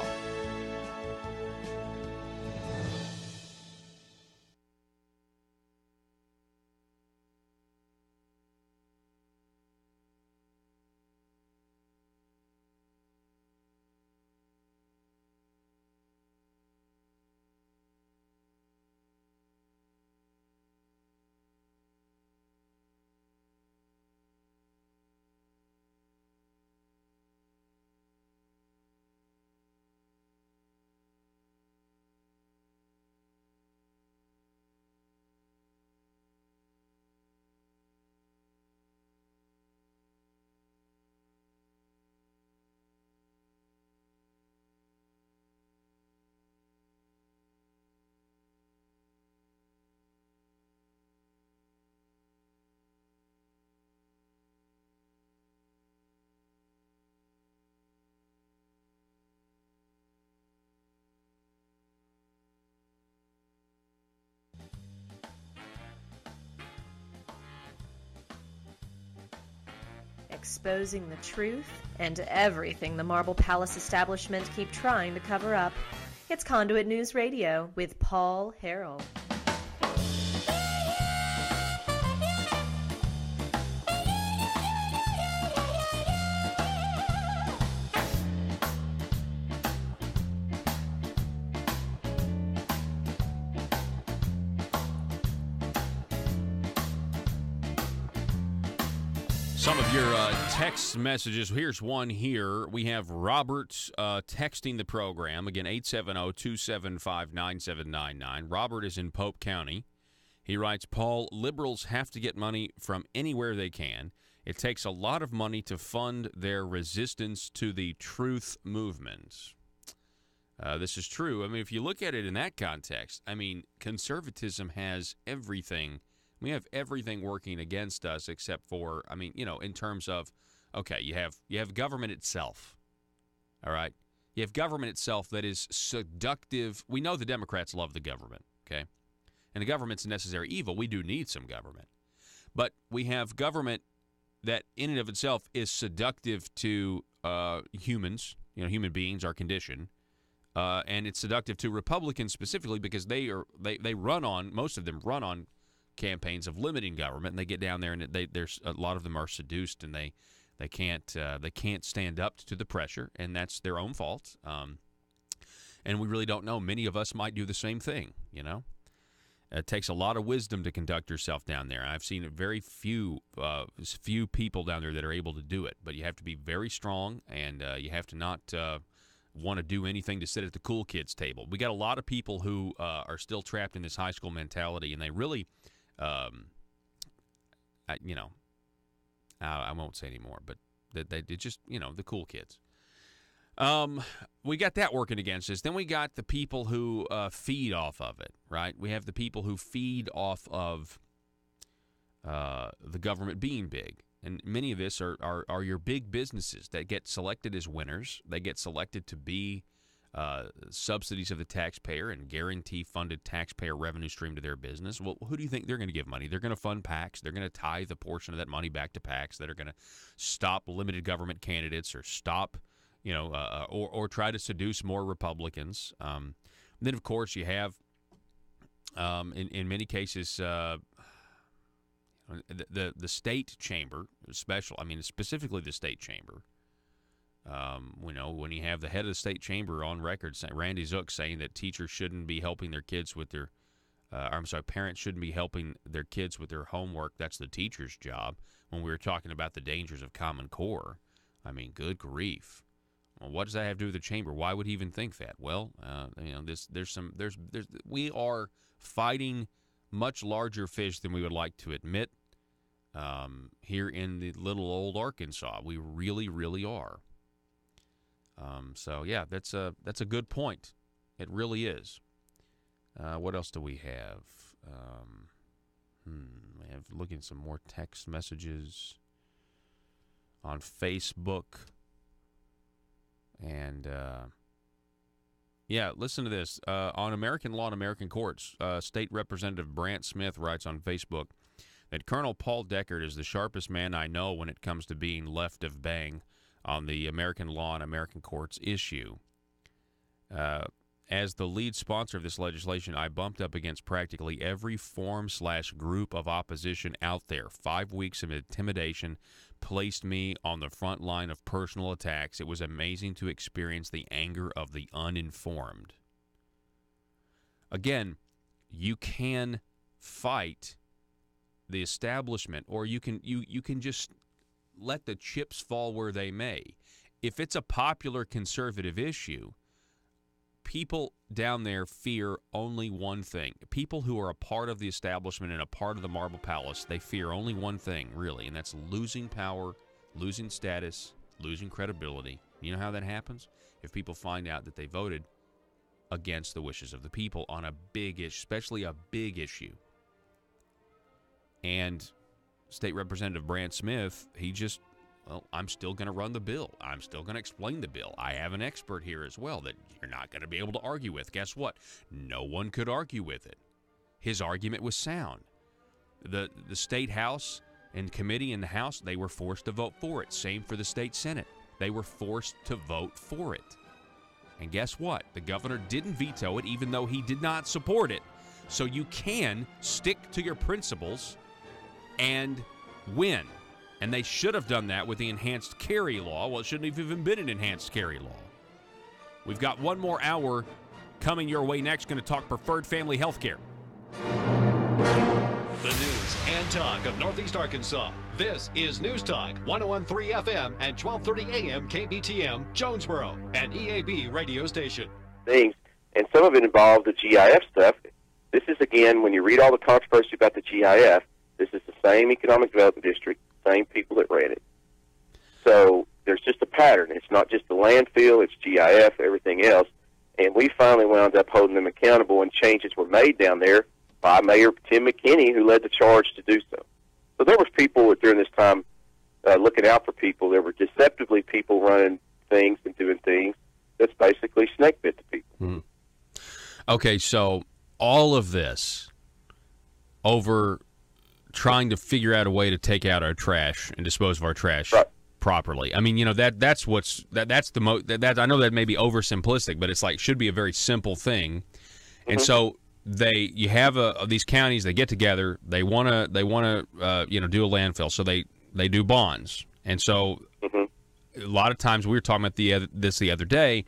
Exposing the truth and everything the Marble Palace establishment keep trying to cover up. It's Conduit News Radio with Paul Harrell. Some of your text messages. Here's one here. We have Robert texting the program. Again, 870-275-9799. Robert is in Pope County. He writes, Paul, liberals have to get money from anywhere they can. It takes a lot of money to fund their resistance to the truth movement. This is true. I mean, if you look at it in that context, I mean, conservatism has everything. We have everything working against us except for, I mean, you know, in terms of, okay, you have government itself, all right? You have government itself that is seductive. We know the Democrats love the government, okay? And the government's a necessary evil. We do need some government. But we have government that in and of itself is seductive to humans, you know, human beings, our condition. And it's seductive to Republicans specifically because they run on, most of them run on campaigns of limiting government, and they get down there and there's a lot of them are seduced, and they can't stand up to the pressure, and that's their own fault. And we really don't know. Many of us might do the same thing, you know. It takes a lot of wisdom to conduct yourself down there. I've seen very few people down there that are able to do it, but you have to be very strong, and you have to not want to do anything to sit at the cool kids table. We got a lot of people who are still trapped in this high school mentality, and they really, I won't say anymore, but they just, the cool kids. We got that working against us. Then we got the people who feed off of it, right? We have the people who feed off of the government being big. And many of this are your big businesses that get selected as winners. They get selected to be subsidies of the taxpayer and guarantee funded taxpayer revenue stream to their business. Well, who do you think they're going to give money? They're going to fund PACs. They're going to tithe a portion of that money back to PACs that are going to stop limited government candidates or stop or try to seduce more Republicans. Then, of course, you have, in many cases, the state chamber, specifically the state chamber. When you have the head of the state chamber on record, Randy Zook, saying that teachers shouldn't be helping their kids with their, parents shouldn't be helping their kids with their homework. That's the teacher's job. When we were talking about the dangers of Common Core, good grief. Well, what does that have to do with the chamber? Why would he even think that? Well, we are fighting much larger fish than we would like to admit here in the little old Arkansas. We really, really are. That's a good point. It really is. What else do we have? I have looking at some more text messages on Facebook. And, listen to this. On American law and American courts, State Representative Brant Smith writes on Facebook that Colonel Paul Deckard is the sharpest man I know when it comes to being left of bang on the American law and American courts issue. As the lead sponsor of this legislation, I bumped up against practically every form/group of opposition out there. 5 weeks of intimidation placed me on the front line of personal attacks. It was amazing to experience the anger of the uninformed. Again, you can fight the establishment, or you can just let the chips fall where they may. If it's a popular conservative issue, people down there fear only one thing. People who are a part of the establishment and a part of the Marble Palace, they fear only one thing, really, and that's losing power, losing status, losing credibility. You know how that happens? If people find out that they voted against the wishes of the people on a big issue, especially a big issue. And State Representative Brant Smith, I'm still going to run the bill. I'm still going to explain the bill. I have an expert here as well that you're not going to be able to argue with. Guess what? No one could argue with it. His argument was sound. The state house and committee in the House, they were forced to vote for it. Same for the state Senate. They were forced to vote for it. And guess what? The governor didn't veto it, even though he did not support it. So you can stick to your principles and win. And they should have done that with the enhanced carry law. Well, it shouldn't have even been an enhanced carry law. We've got one more hour coming your way next. Going to talk preferred family health care. The news and talk of Northeast Arkansas. This is News Talk, 101.3 FM and 12:30 AM KBTM, Jonesboro, an EAB radio station. Things, and some of it involved the GIF stuff. This is, again, when you read all the controversy about the GIF, this is the same economic development district, same people that ran it. So there's just a pattern. It's not just the landfill, it's GIF, everything else. And we finally wound up holding them accountable, and changes were made down there by Mayor Tim McKinney, who led the charge to do so. So there was people during this time looking out for people. There were deceptively people running things and doing things that's basically snake bit to people. Mm. Okay, so all of this over trying to figure out a way to take out our trash and dispose of our trash properly. I mean, that's the I know that may be oversimplistic, but it's like should be a very simple thing. And so you have these counties, they get together, they want to do a landfill, so they do bonds. And so a lot of times, we were talking about this the other day,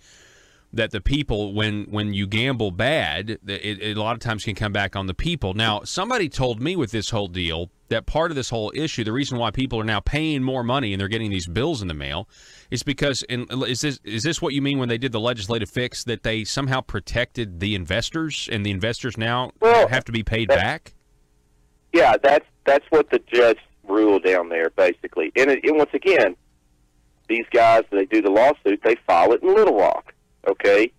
that the people, when you gamble bad, it a lot of times can come back on the people. Now, somebody told me with this whole deal that part of this whole issue, the reason why people are now paying more money and they're getting these bills in the mail, is because, is this what you mean when they did the legislative fix, that they somehow protected the investors, and the investors now have to be paid back? Yeah, that's what the judge ruled down there, basically. And once again, these guys, they do the lawsuit, they file it in Little Rock. Okay,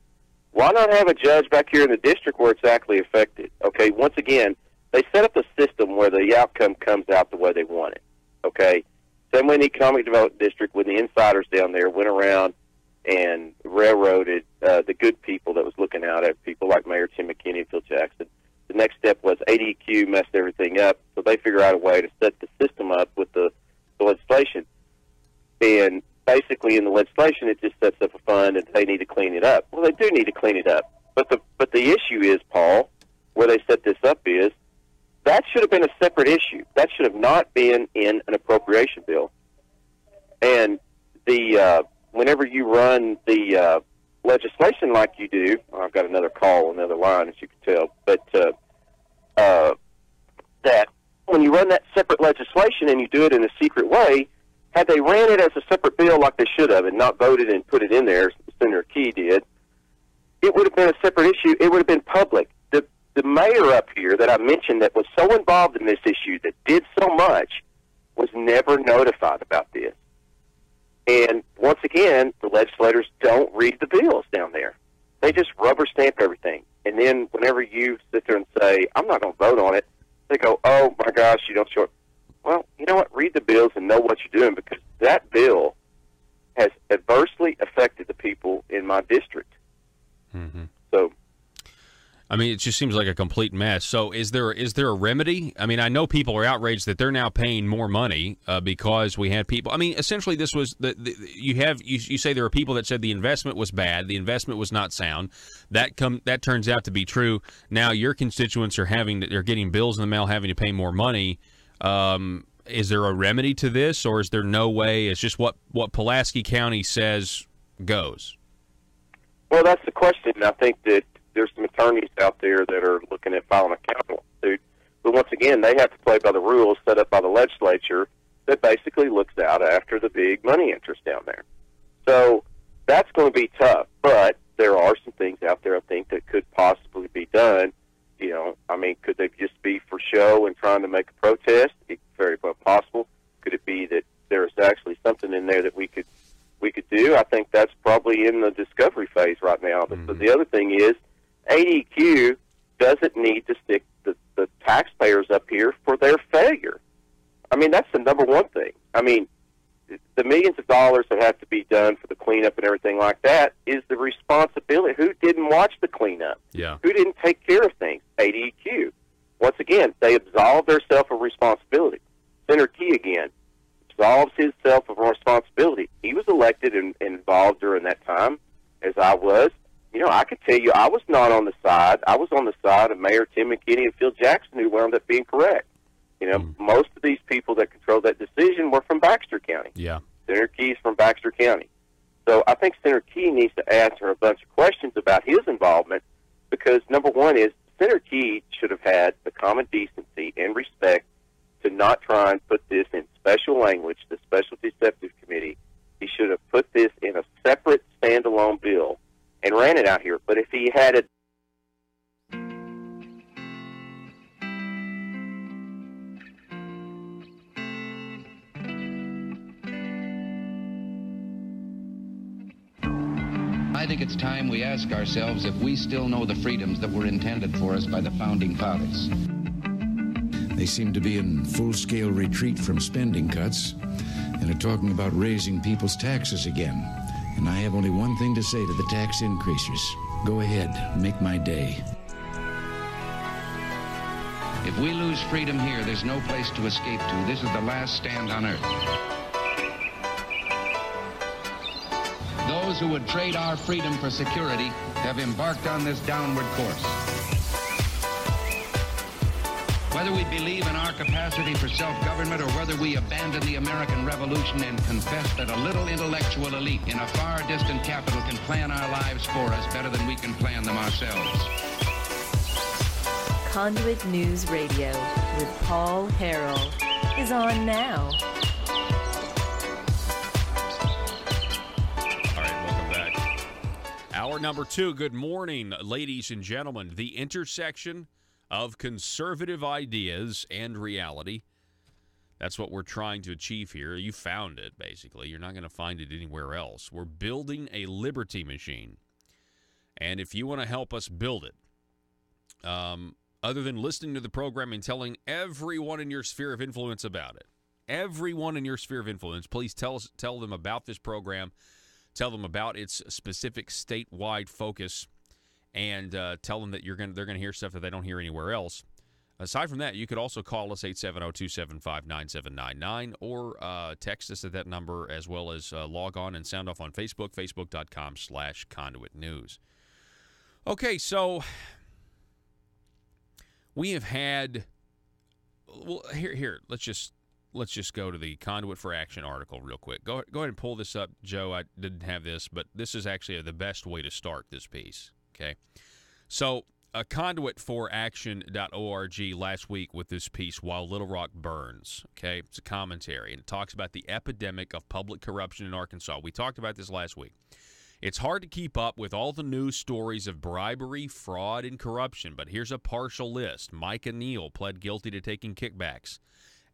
why not have a judge back here in the district where it's actually affected? Okay, once again, they set up a system where the outcome comes out the way they want it. Okay, same way in the Economic Development District, when the insiders down there went around and railroaded the good people that was looking out at people like Mayor Tim McKinney and Phil Jackson. The next step was ADQ messed everything up, so they figure out a way to set the system up with the legislation. And basically, in the legislation, it just sets up a fund, and they need to clean it up. Well, they do need to clean it up. But the issue is, Paul, where they set this up is, that should have been a separate issue. That should have not been in an appropriation bill. And whenever you run the legislation like you do, I've got another call on the other line, as you can tell, but that when you run that separate legislation and you do it in a secret way, had they ran it as a separate bill like they should have and not voted and put it in there, as Senator Key did, it would have been a separate issue. It would have been public. The mayor up here that I mentioned that was so involved in this issue, that did so much, was never notified about this. And once again, the legislators don't read the bills down there. They just rubber stamp everything. And then whenever you sit there and say, I'm not going to vote on it, they go, oh, my gosh, you don't show it. Well, you know what? Read the bills and know what you're doing, because that bill has adversely affected the people in my district. Mm-hmm. So, I mean, it just seems like a complete mess. So is there a remedy? I mean, I know people are outraged that they're now paying more money because we had people. I mean, essentially, this was you say there are people that said the investment was bad, the investment was not sound. That turns out to be true. Now your constituents they're getting bills in the mail, having to pay more money. Is there a remedy to this, or is there no way? It's just what Pulaski County says goes. Well, that's the question. I think that there's some attorneys out there that are looking at filing a counter lawsuit. But once again, they have to play by the rules set up by the legislature that basically looks out after the big money interest down there. So that's going to be tough. But there are some things out there, I think, that could possibly be done. You know, I mean, could they just be for show and trying to make a protest? It's very well possible. Could it be that there's actually something in there that we could do? I think that's probably in the discovery phase right now. Mm-hmm. But the other thing is, ADQ doesn't need to stick the taxpayers up here for their failure. I mean, that's the number one thing. I mean, the millions of dollars that have to be done for the cleanup and everything like that is the responsibility. Who didn't watch the cleanup? Yeah. Who didn't take care of things? ADQ. Once again, they absolve themselves of responsibility. Senator Key, again, absolves himself of responsibility. He was elected and involved during that time, as I was. You know, I could tell you I was not on the side. I was on the side of Mayor Tim McKinney and Phil Jackson, who wound up being correct. You know, most of these people that controlled that decision were from Baxter County. Yeah. Senator Key's from Baxter County. So I think Senator Key needs to answer a bunch of questions about his involvement, because number one is Senator Key should have had the common decency and respect to not try and put this in special language, the Special Deceptive Committee. He should have put this in a separate standalone bill and ran it out here. But if he had it, I think it's time we ask ourselves if we still know the freedoms that were intended for us by the Founding Fathers. They seem to be in full-scale retreat from spending cuts and are talking about raising people's taxes again. And I have only one thing to say to the tax increasers. Go ahead, make my day. If we lose freedom here, there's no place to escape to. This is the last stand on earth. Those who would trade our freedom for security have embarked on this downward course. Whether we believe in our capacity for self-government or whether we abandon the American Revolution and confess that a little intellectual elite in a far distant capital can plan our lives for us better than we can plan them ourselves. Conduit News Radio with Paul Harrell is on now. All right, welcome back. Hour number 2. Good morning, ladies and gentlemen. The intersection of conservative ideas and reality. That's what we're trying to achieve here. You found it, basically. You're not going to find it anywhere else. We're building a liberty machine. And if you want to help us build it, other than listening to the program and telling everyone in your sphere of influence about it, everyone in your sphere of influence, please tell them about this program, tell them about its specific statewide focus, and tell them that they're going to hear stuff that they don't hear anywhere else. Aside from that, you could also call us 870-275-9799 or text us at that number, as well as log on and sound off on Facebook, facebook.com/Conduit News. Okay, so we have had, well, here, let's just go to the Conduit for Action article real quick. Go ahead and pull this up, Joe. I didn't have this, but this is actually the best way to start this piece. Okay, so conduitforaction.org last week with this piece, While Little Rock Burns. Okay, it's a commentary, and it talks about the epidemic of public corruption in Arkansas. We talked about this last week. It's hard to keep up with all the news stories of bribery, fraud, and corruption, but here's a partial list. Micah Neal pled guilty to taking kickbacks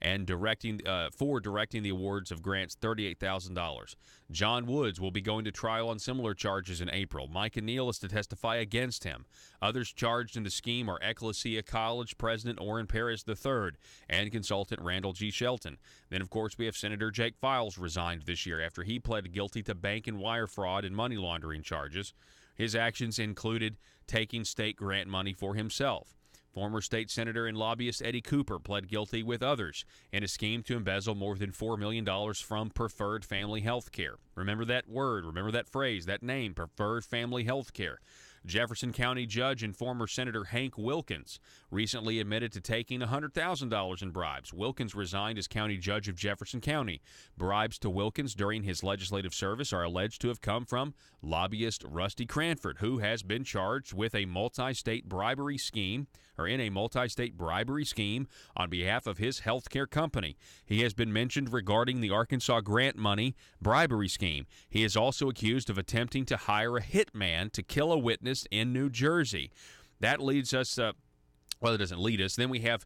and directing the awards of grants $38,000. John Woods will be going to trial on similar charges in April. Micah Neal is to testify against him. Others charged in the scheme are Ecclesia College President Orrin Paris III and consultant Randall G. Shelton. Then, of course, we have Senator Jake Files resigned this year after he pled guilty to bank and wire fraud and money laundering charges. His actions included taking state grant money for himself. Former state senator and lobbyist Eddie Cooper pled guilty with others in a scheme to embezzle more than $4 million from Preferred Family Health Care. Remember that word, remember that phrase, that name, Preferred Family Health Care. Jefferson County Judge and former Senator Hank Wilkins recently admitted to taking $100,000 in bribes. Wilkins resigned as county judge of Jefferson County. Bribes to Wilkins during his legislative service are alleged to have come from lobbyist Rusty Cranford, who has been charged with a multi-state bribery scheme, or in a multi-state bribery scheme on behalf of his health care company. He has been mentioned regarding the Arkansas grant money bribery scheme. He is also accused of attempting to hire a hitman to kill a witness in New Jersey. That leads us, well, it doesn't lead us. Then we have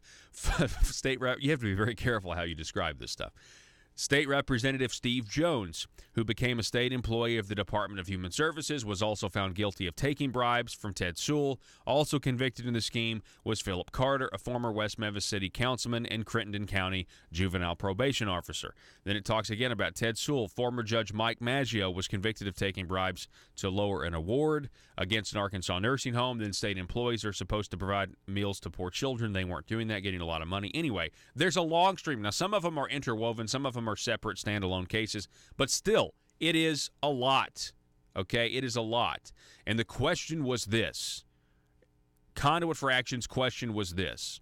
state rep. You have to be very careful how you describe this stuff. State Representative Steve Jones, who became a state employee of the Department of Human Services, was also found guilty of taking bribes from Ted Sewell. Also convicted in the scheme was Philip Carter, a former West Memphis City councilman and Crittenden County juvenile probation officer. Then it talks again about Ted Sewell. Former Judge Mike Maggio was convicted of taking bribes to lower an award against an Arkansas nursing home. Then state employees are supposed to provide meals to poor children. They weren't doing that, getting a lot of money. Anyway, there's a long stream. Now, some of them are interwoven. Some of them are separate standalone cases, but still, it is a lot. Okay, it is a lot. And the question was this. Conduit for Action's question was this.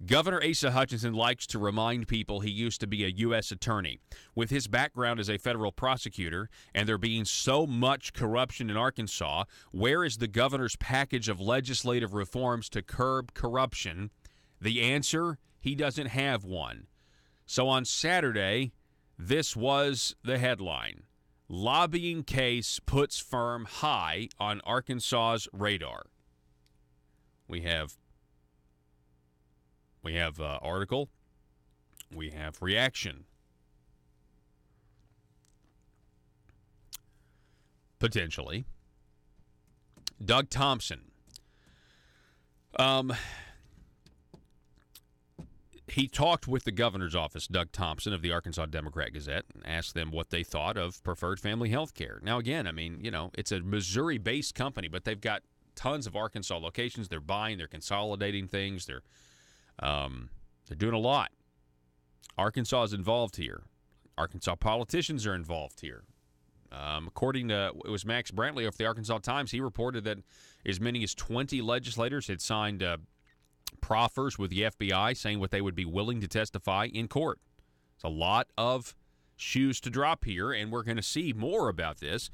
Governor Asa Hutchinson likes to remind people he used to be a U.S. attorney. With his background as a federal prosecutor and there being so much corruption in Arkansas, where is the governor's package of legislative reforms to curb corruption? The answer, he doesn't have one. So on Saturday, this was the headline. Lobbying case puts firm high on Arkansas's radar. We have article. We have reaction. Potentially. Doug Thompson. He talked with the governor's office, Doug Thompson of the Arkansas Democrat-Gazette, and asked them what they thought of Preferred Family Health Care. Now, again, I mean, you know, it's a Missouri-based company, but they've got tons of Arkansas locations. They're buying, they're consolidating things. They're doing a lot. Arkansas is involved here. Arkansas politicians are involved here. According to, it was Max Brantley of the Arkansas Times, he reported that as many as 20 legislators had signed proffers with the FBI saying what they would be willing to testify in court. It's a lot of shoes to drop here, and we're going to see more about this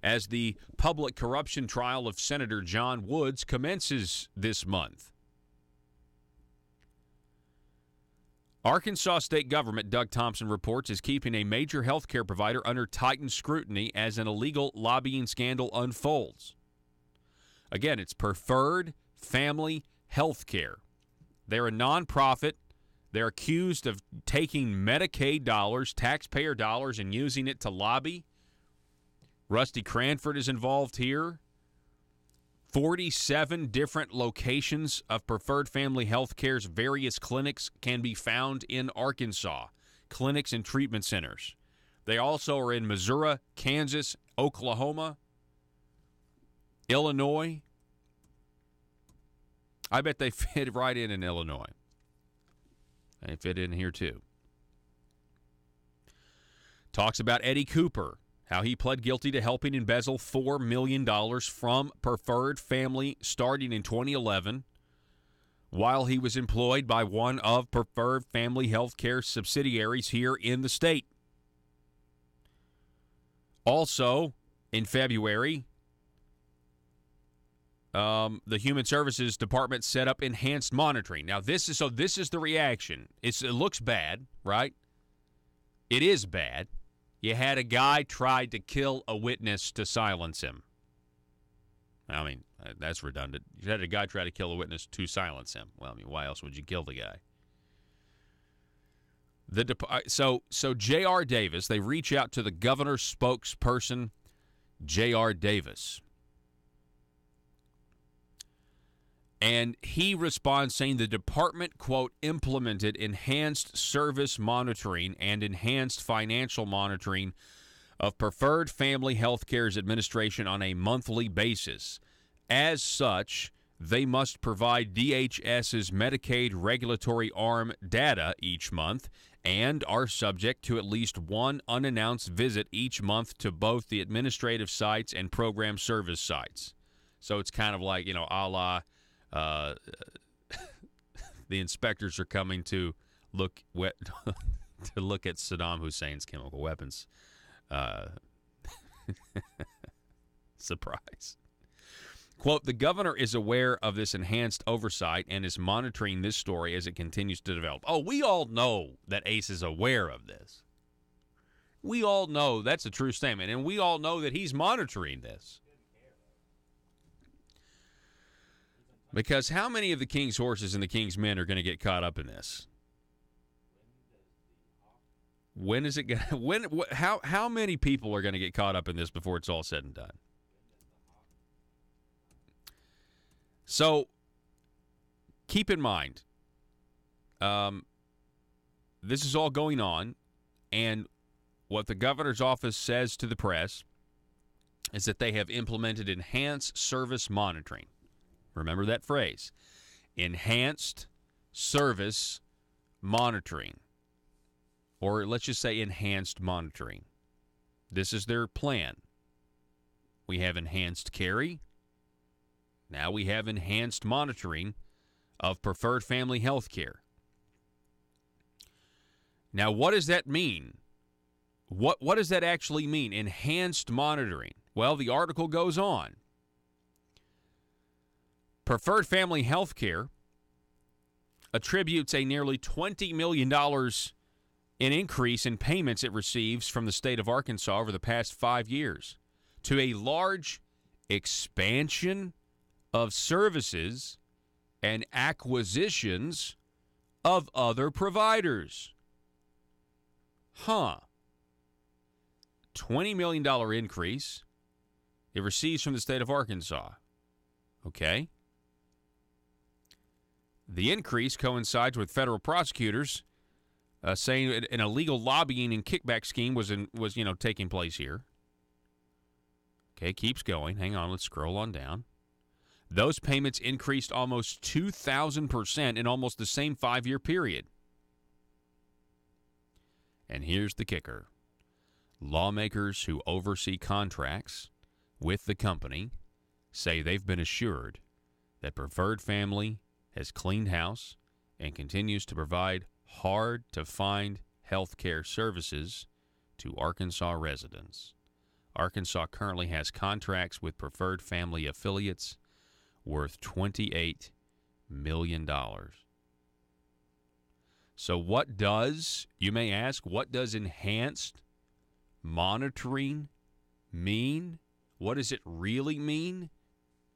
as the public corruption trial of Senator John Woods commences this month. Arkansas state government, Doug Thompson reports, is keeping a major health care provider under tightened scrutiny as an illegal lobbying scandal unfolds. Again, it's Preferred Family Health Care. They're a nonprofit. They're accused of taking Medicaid dollars, taxpayer dollars, and using it to lobby. Rusty Cranford is involved here. 47 different locations of Preferred Family Health Care's various clinics can be found in Arkansas, clinics and treatment centers. They also are in Missouri, Kansas, Oklahoma, Illinois. I bet they fit right in Illinois. They fit in here too. Talks about Eddie Cooper, how he pled guilty to helping embezzle $4 million from Preferred Family starting in 2011 while he was employed by one of Preferred Family Healthcare subsidiaries here in the state. Also, in February, the Human Services Department set up enhanced monitoring. Now, this is the reaction. It looks bad, right? It is bad. You had a guy tried to kill a witness to silence him. I mean, that's redundant. You had a guy try to kill a witness to silence him. Well, I mean, why else would you kill the guy? So J.R. Davis, they reach out to the governor's spokesperson, J.R. Davis. And he responds saying the department, quote, implemented enhanced service monitoring and enhanced financial monitoring of Preferred Family Healthcare's administration on a monthly basis. As such, they must provide DHS's Medicaid regulatory arm data each month and are subject to at least one unannounced visit each month to both the administrative sites and program service sites. So it's kind of like, a la the inspectors are coming to look at Saddam Hussein's chemical weapons. Surprise. Quote, the governor is aware of this enhanced oversight and is monitoring this story as it continues to develop. Oh, we all know that Ace is aware of this. We all know that's a true statement, and we all know that he's monitoring this. Because how many of the king's horses and the king's men are going to get caught up in this? When is it going to, how many people are going to get caught up in this before it's all said and done? So keep in mind, this is all going on, and what the governor's office says to the press is that they have implemented enhanced service monitoring. Remember that phrase, enhanced service monitoring, or let's just say enhanced monitoring. This is their plan. We have enhanced carry. Now we have enhanced monitoring of Preferred Family Health Care. Now, what does that mean? What does that actually mean, enhanced monitoring? Well, the article goes on. Preferred Family Health Care attributes a nearly $20 million in increase in payments it receives from the state of Arkansas over the past 5 years to a large expansion of services and acquisitions of other providers. $20 million increase it receives from the state of Arkansas. Okay. The increase coincides with federal prosecutors saying an illegal lobbying and kickback scheme was taking place here. Okay, keeps going. Hang on, let's scroll on down. Those payments increased almost 2,000% in almost the same 5-year period. And here's the kicker. Lawmakers who oversee contracts with the company say they've been assured that Preferred Family has cleaned house and continues to provide hard-to-find health care services to Arkansas residents. Arkansas currently has contracts with preferred family affiliates worth $28 million. So what does, you may ask, what does enhanced monitoring mean? What does it really mean?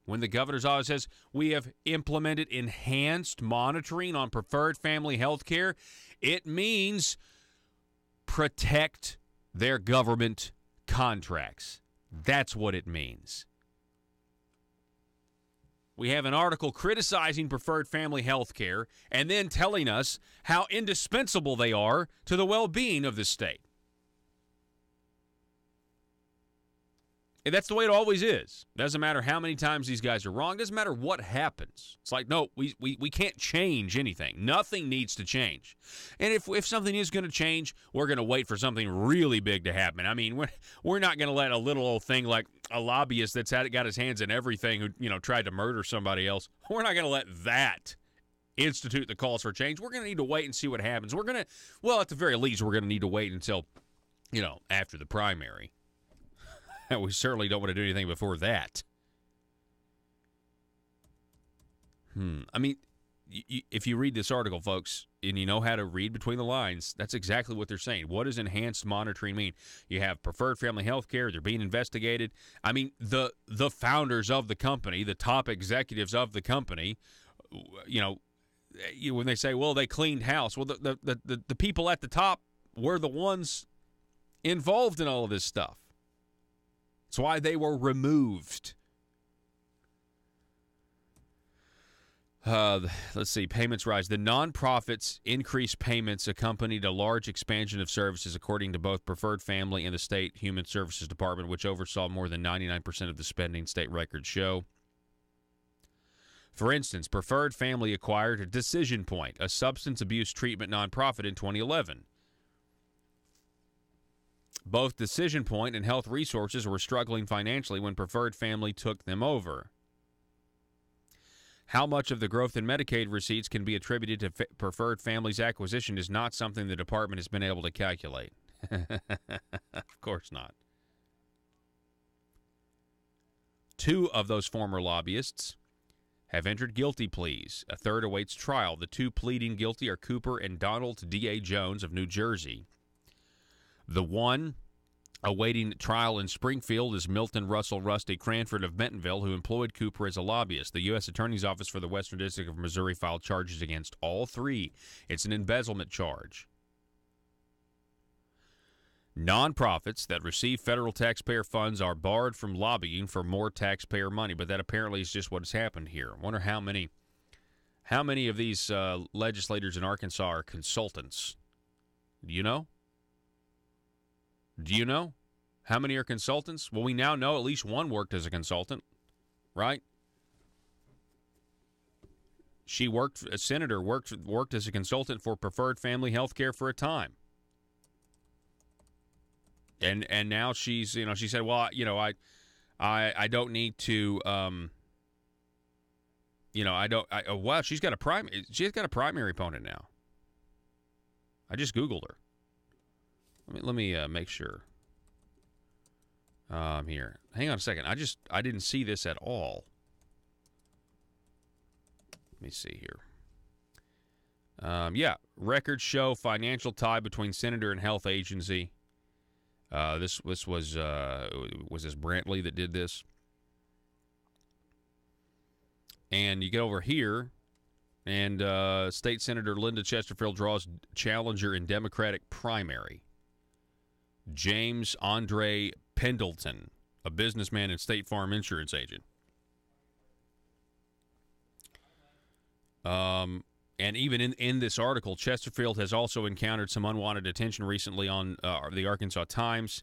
When the governor's office says we have implemented enhanced monitoring on preferred family health care, it means protect their government contracts. That's what it means. We have an article criticizing preferred family health care and then telling us how indispensable they are to the well-being of the state. And that's the way it always is. Doesn't matter how many times these guys are wrong. Doesn't matter what happens. It's like, no, we can't change anything. Nothing needs to change. And if something is going to change, we're going to wait for something really big to happen. I mean, we're not going to let a little old thing like a lobbyist that's got his hands in everything who tried to murder somebody else. We're not going to let that institute the calls for change. We're going to need to wait and see what happens. At the very least, we're going to need to wait until, after the primary. We certainly don't want to do anything before that. I mean, if you read this article, folks, and you know how to read between the lines, that's exactly what they're saying. What does enhanced monitoring mean? You have preferred family health care. They're being investigated. I mean, the founders of the company, the top executives of the company, when they say, well, they cleaned house, well, the people at the top were the ones involved in all of this stuff. That's why they were removed. Let's see. Payments rise. The nonprofits increased payments accompanied a large expansion of services, according to both Preferred Family and the State Human Services Department, which oversaw more than 99% of the spending, state records show. For instance, Preferred Family acquired a Decision Point, a substance abuse treatment nonprofit, in 2011. Both Decision Point and Health Resources were struggling financially when Preferred Family took them over. How much of the growth in Medicaid receipts can be attributed to Preferred Family's acquisition is not something the department has been able to calculate. Of course not. 2 of those former lobbyists have entered guilty pleas. A third awaits trial. The 2 pleading guilty are Cooper and Donald D.A. Jones of New Jersey. The one awaiting trial in Springfield is Milton Russell Rusty Cranford of Bentonville, who employed Cooper as a lobbyist. The U.S. Attorney's Office for the Western District of Missouri filed charges against all 3. It's an embezzlement charge. Nonprofits that receive federal taxpayer funds are barred from lobbying for more taxpayer money, but that apparently is just what has happened here. I wonder how many of these legislators in Arkansas are consultants. Do you know? Do you know how many are consultants? Well, we now know at least one worked as a consultant, right? A senator worked as a consultant for Preferred Family Health Care for a time. And now she said, well, I don't need to, she's got a primary opponent now. I just Googled her. Let me make sure. Here. Hang on a second. I didn't see this at all. Let me see here. Records show financial tie between senator and health agency. This was this Brantley that did this. And you get over here, and State Senator Linda Chesterfield draws challenger in Democratic primary. James Andre Pendleton, a businessman and State Farm insurance agent. And even in this article, Chesterfield has also encountered some unwanted attention recently on the Arkansas Times.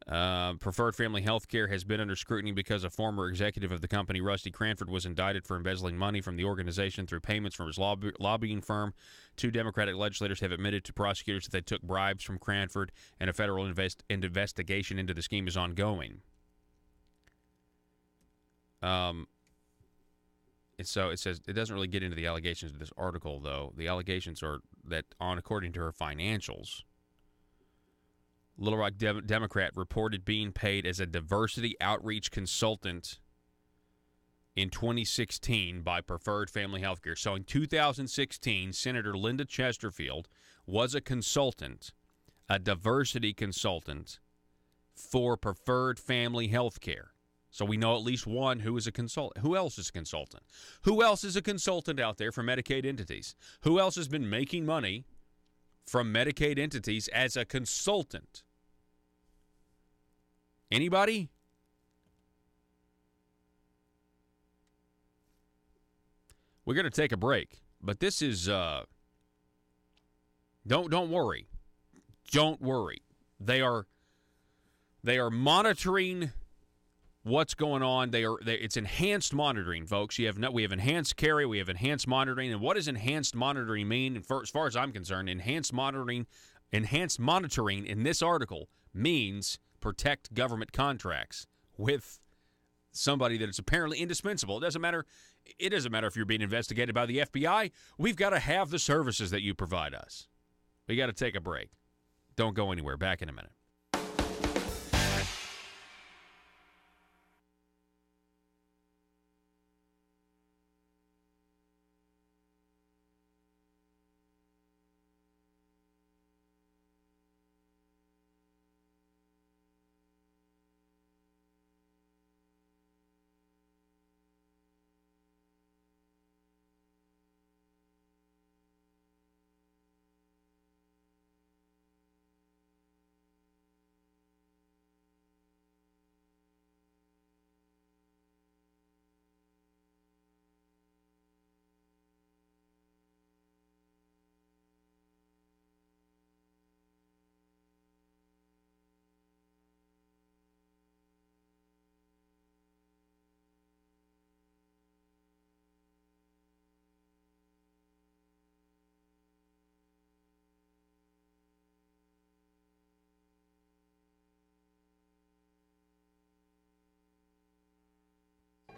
Preferred Family Health Care has been under scrutiny because a former executive of the company, Rusty Cranford, was indicted for embezzling money from the organization through payments from his lobbying firm. 2 Democratic legislators have admitted to prosecutors that they took bribes from Cranford, and a federal investigation into the scheme is ongoing. So it says it doesn't really get into the allegations of this article, though. The allegations are that, according to her financials, Little Rock Democrat reported being paid as a diversity outreach consultant in 2016 by Preferred Family Healthcare. So in 2016, Senator Linda Chesterfield was a consultant, a diversity consultant for Preferred Family Healthcare. So we know at least one who is a consultant. Who else is a consultant? Who else is a consultant out there for Medicaid entities? Who else has been making money from Medicaid entities as a consultant? Anybody? We're going to take a break, but this is don't worry. Don't worry. They are monitoring what's going on. It's enhanced monitoring, folks. We have enhanced carry, we have enhanced monitoring. And what does enhanced monitoring mean? And as far as I'm concerned, enhanced monitoring in this article means protect government contracts with somebody that is apparently indispensable. It doesn't matter if you're being investigated by the FBI. We've got to have the services that you provide us. We got to take a break. Don't go anywhere. Back in a minute.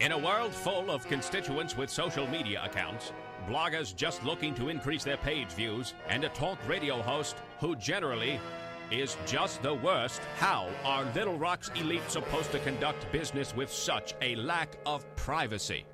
In a world full of constituents with social media accounts, bloggers just looking to increase their page views, and a talk radio host who generally is just the worst, how are Little Rock's elite supposed to conduct business with such a lack of privacy?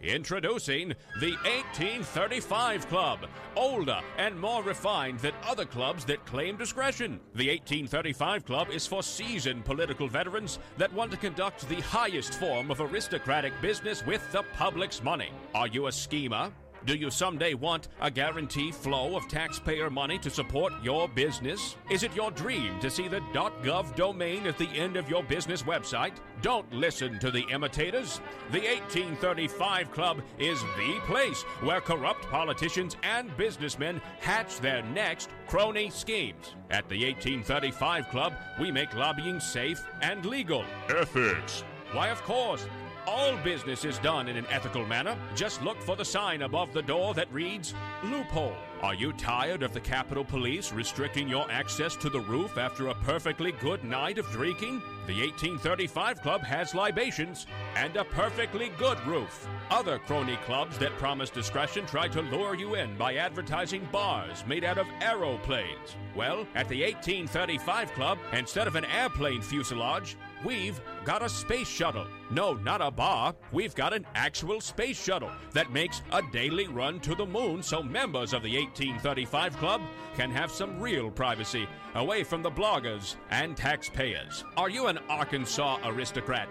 Introducing the 1835 Club, older and more refined than other clubs that claim discretion. The 1835 Club is for seasoned political veterans that want to conduct the highest form of aristocratic business with the public's money. Are you a schemer? Do you someday want a guaranteed flow of taxpayer money to support your business? Is it your dream to see the .gov domain at the end of your business website? Don't listen to the imitators. The 1835 Club is the place where corrupt politicians and businessmen hatch their next crony schemes. At the 1835 Club, we make lobbying safe and legal. Ethics. Why, of course. All business is done in an ethical manner. Just look for the sign above the door that reads, loophole. Are you tired of the Capitol Police restricting your access to the roof after a perfectly good night of drinking? The 1835 Club has libations and a perfectly good roof. Other crony clubs that promise discretion try to lure you in by advertising bars made out of aeroplanes. Well, at the 1835 Club, instead of an airplane fuselage, we've got a space shuttle. No, not a bar. We've got an actual space shuttle that makes a daily run to the moon so members of the 1835 Club can have some real privacy away from the bloggers and taxpayers. Are you an Arkansas aristocrat?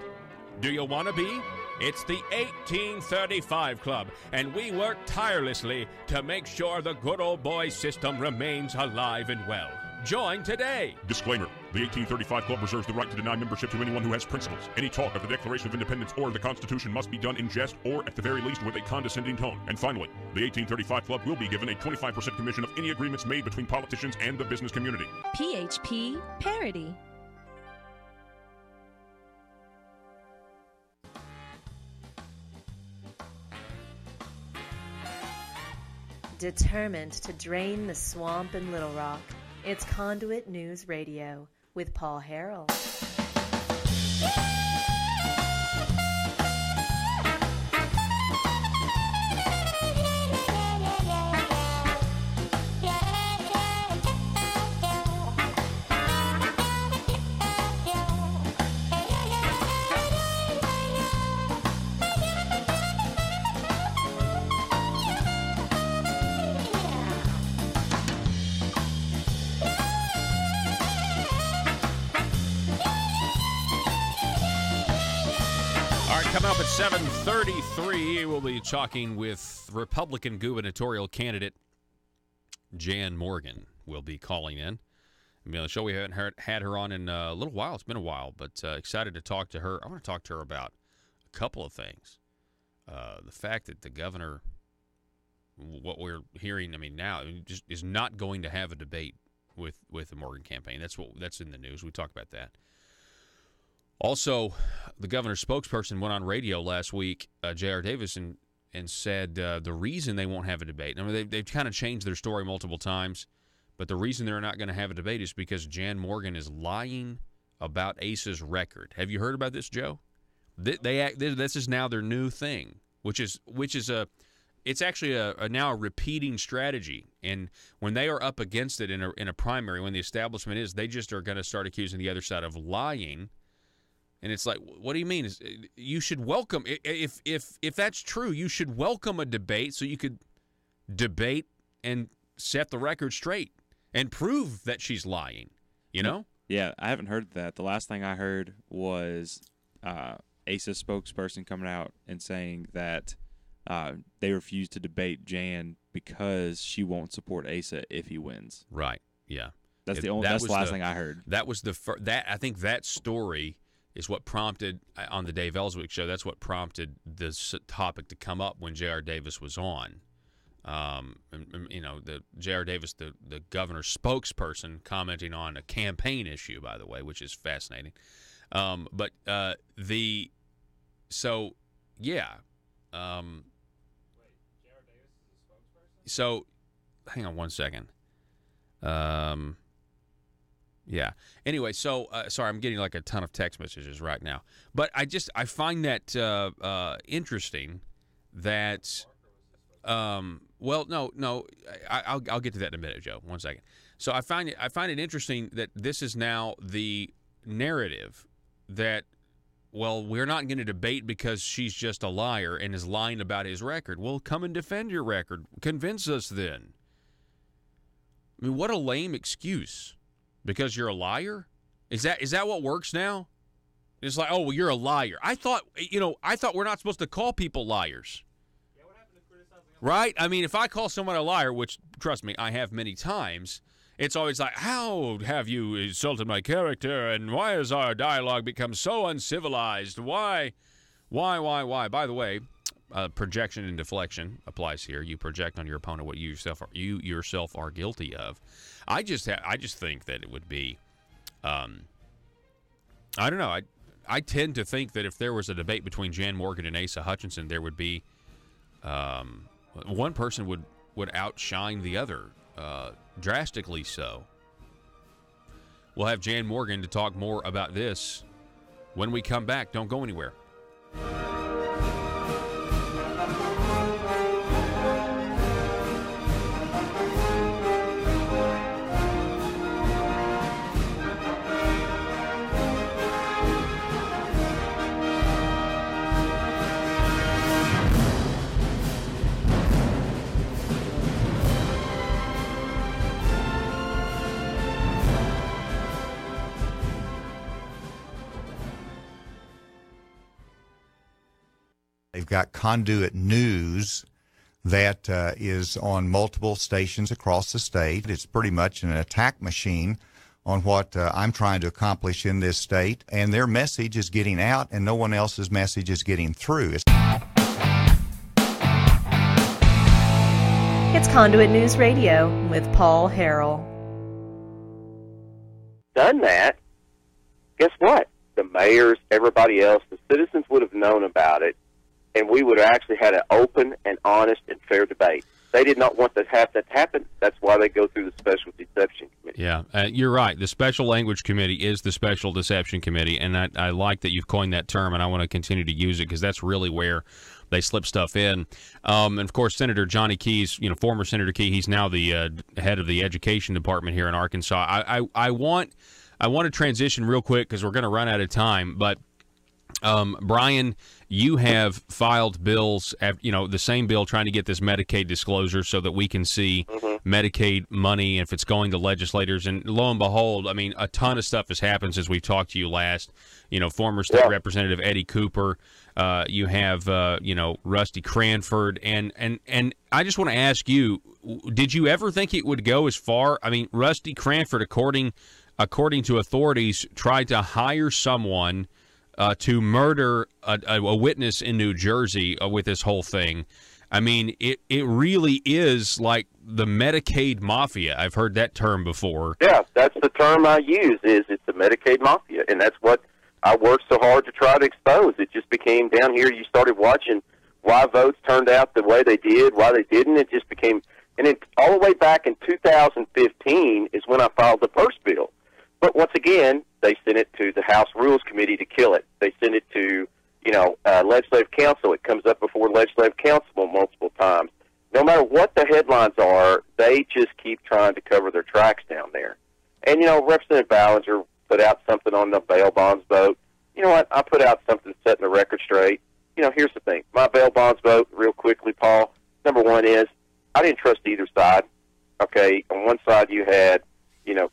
Do you want to be? It's the 1835 Club, and we work tirelessly to make sure the good old boy system remains alive and well. Join today. Disclaimer. The 1835 Club reserves the right to deny membership to anyone who has principles. Any talk of the Declaration of Independence or the Constitution must be done in jest or, at the very least, with a condescending tone. And finally, the 1835 Club will be given a 25% commission of any agreements made between politicians and the business community. PHP Parody. Determined to drain the swamp in Little Rock, it's Conduit News Radio with Paul Harrell. right, coming up at 7:33, we'll be talking with Republican gubernatorial candidate Jan Morgan. Will be calling in. I mean, the show we haven't had her on in a little while. It's been a while, but excited to talk to her. I want to talk to her about a couple of things. The fact that the governor, what we're hearing, I mean, now just is not going to have a debate with the Morgan campaign. That's in the news. We talk about that. Also, the governor's spokesperson went on radio last week, J.R. Davis, and said the reason they won't have a debate. I mean, they've kind of changed their story multiple times, but the reason they're not going to have a debate is because Jan Morgan is lying about Asa's record. Have you heard about this, Joe? This is now their new thing, which is it's actually now a repeating strategy. And when they are up against it in a primary, when the establishment is, they just are going to start accusing the other side of lying. And it's like, what do you mean? You should welcome, if that's true, you should welcome a debate so you could debate and set the record straight and prove that she's lying, you know? Yeah, I haven't heard that. The last thing I heard was ASA's spokesperson coming out and saying that they refuse to debate Jan because she won't support Asa if he wins. Right, yeah. That's the last thing I heard. That was I think that story is what prompted, on the Dave Ellswick show, that's what prompted this topic to come up when J.R. Davis was on. The J.R. Davis, the governor's spokesperson, commenting on a campaign issue, by the way, which is fascinating. So, yeah. So, hang on one second. Yeah. Anyway, so sorry, I'm getting like a ton of text messages right now, but I find that interesting that. Well, no, I'll get to that in a minute, Joe. 1 second. So I find it interesting that this is now the narrative that, well, we're not going to debate because she's just a liar and is lying about his record. Well, come and defend your record. Convince us then. I mean, what a lame excuse. Because you're a liar? Is that what works now? It's like, oh, well, you're a liar. I thought we're not supposed to call people liars. Yeah, what happened to criticizing them? Right? I mean, if I call someone a liar, which, trust me, I have many times, it's always like, how have you insulted my character, and why has our dialogue become so uncivilized? Why? By the way, projection and deflection applies here. You project on your opponent what you yourself are guilty of. I just think that it would be, I don't know. I tend to think that if there was a debate between Jan Morgan and Asa Hutchinson, there would be one person would outshine the other, drastically so. We'll have Jan Morgan to talk more about this when we come back. Don't go anywhere. They've got Conduit News that is on multiple stations across the state. It's pretty much an attack machine on what I'm trying to accomplish in this state, and their message is getting out, and no one else's message is getting through. It's Conduit News Radio with Paul Harrell. Done that, guess what? The mayors, everybody else, the citizens would have known about it, and we would have actually had an open and honest and fair debate. They did not want that to happen. That's why they go through the Special Deception Committee. Yeah, you're right. The Special Language Committee is the Special Deception Committee, and I like that you've coined that term, and I want to continue to use it because that's really where they slip stuff in. And, of course, Senator Johnny Keyes, former Senator Key, he's now the head of the Education Department here in Arkansas. I want to transition real quick because we're going to run out of time, but Brian, you have filed bills, the same bill trying to get this Medicaid disclosure so that we can see Medicaid money if it's going to legislators. And lo and behold, I mean, a ton of stuff has happened since we talked to you last. Former State Representative Eddie Cooper You have Rusty Cranford, and I just want to ask you: did you ever think it would go as far? I mean, Rusty Cranford, according to authorities, tried to hire someone to murder a witness in New Jersey with this whole thing. I mean, it really is like the Medicaid mafia. I've heard that term before. Yeah, that's the term I use. It's the Medicaid mafia, and that's what I worked so hard to try to expose. It just became down here. You started watching why votes turned out the way they did, why they didn't. It just became, and it, all the way back in 2015 is when I filed the first bill. But once again, they sent it to the House Rules Committee to kill it. They sent it to, Legislative Council. It comes up before Legislative Council multiple times. No matter what the headlines are, they just keep trying to cover their tracks down there. And, Representative Ballinger put out something on the bail bonds vote. You know what? I put out something setting the record straight. Here's the thing. My bail bonds vote, real quickly, Paul, number one is I didn't trust either side. Okay, on one side you had,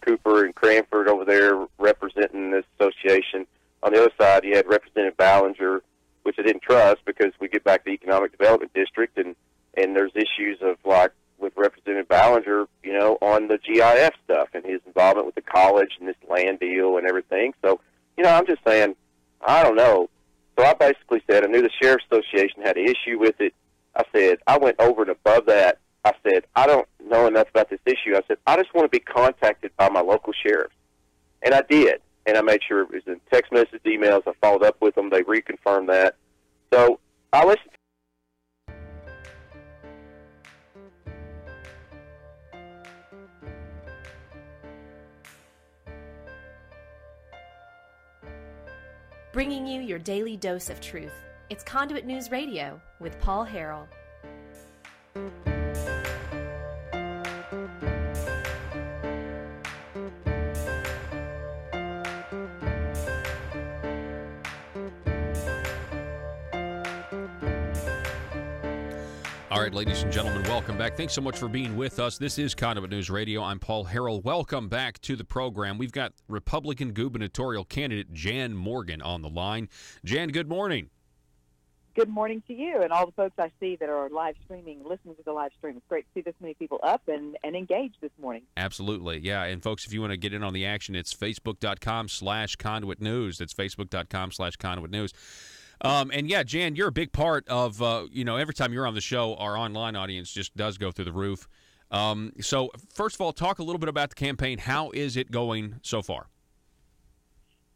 Cooper and Cranford over there representing this association. On the other side, you had Representative Ballinger, which I didn't trust because we get back to the Economic Development District, and there's issues of, like, with Representative Ballinger, on the GIF stuff and his involvement with the college and this land deal and everything. So, I'm just saying, I don't know. So I basically said I knew the Sheriff's Association had an issue with it. I said, I went over and above that. I said, I don't know enough about this issue. I said, I just want to be contacted by my local sheriffs. And I did. And I made sure it was in text messages, emails. I followed up with them. They reconfirmed that. So I listened. Bringing you your daily dose of truth. It's Conduit News Radio with Paul Harrell. All right, ladies and gentlemen, welcome back. Thanks so much for being with us. This is Conduit News Radio. I'm Paul Harrell. Welcome back to the program. We've got Republican gubernatorial candidate Jan Morgan on the line. Jan, good morning. Good morning to you and all the folks I see that are live streaming, listening to the live stream. It's great to see this many people up and engaged this morning. Absolutely, yeah. And folks, if you want to get in on the action, it's facebook.com/Conduit News. That's facebook.com/Conduit News. And yeah, Jan, you're a big part of, every time you're on the show, our online audience just does go through the roof. So first of all, talk a little bit about the campaign. How is it going so far?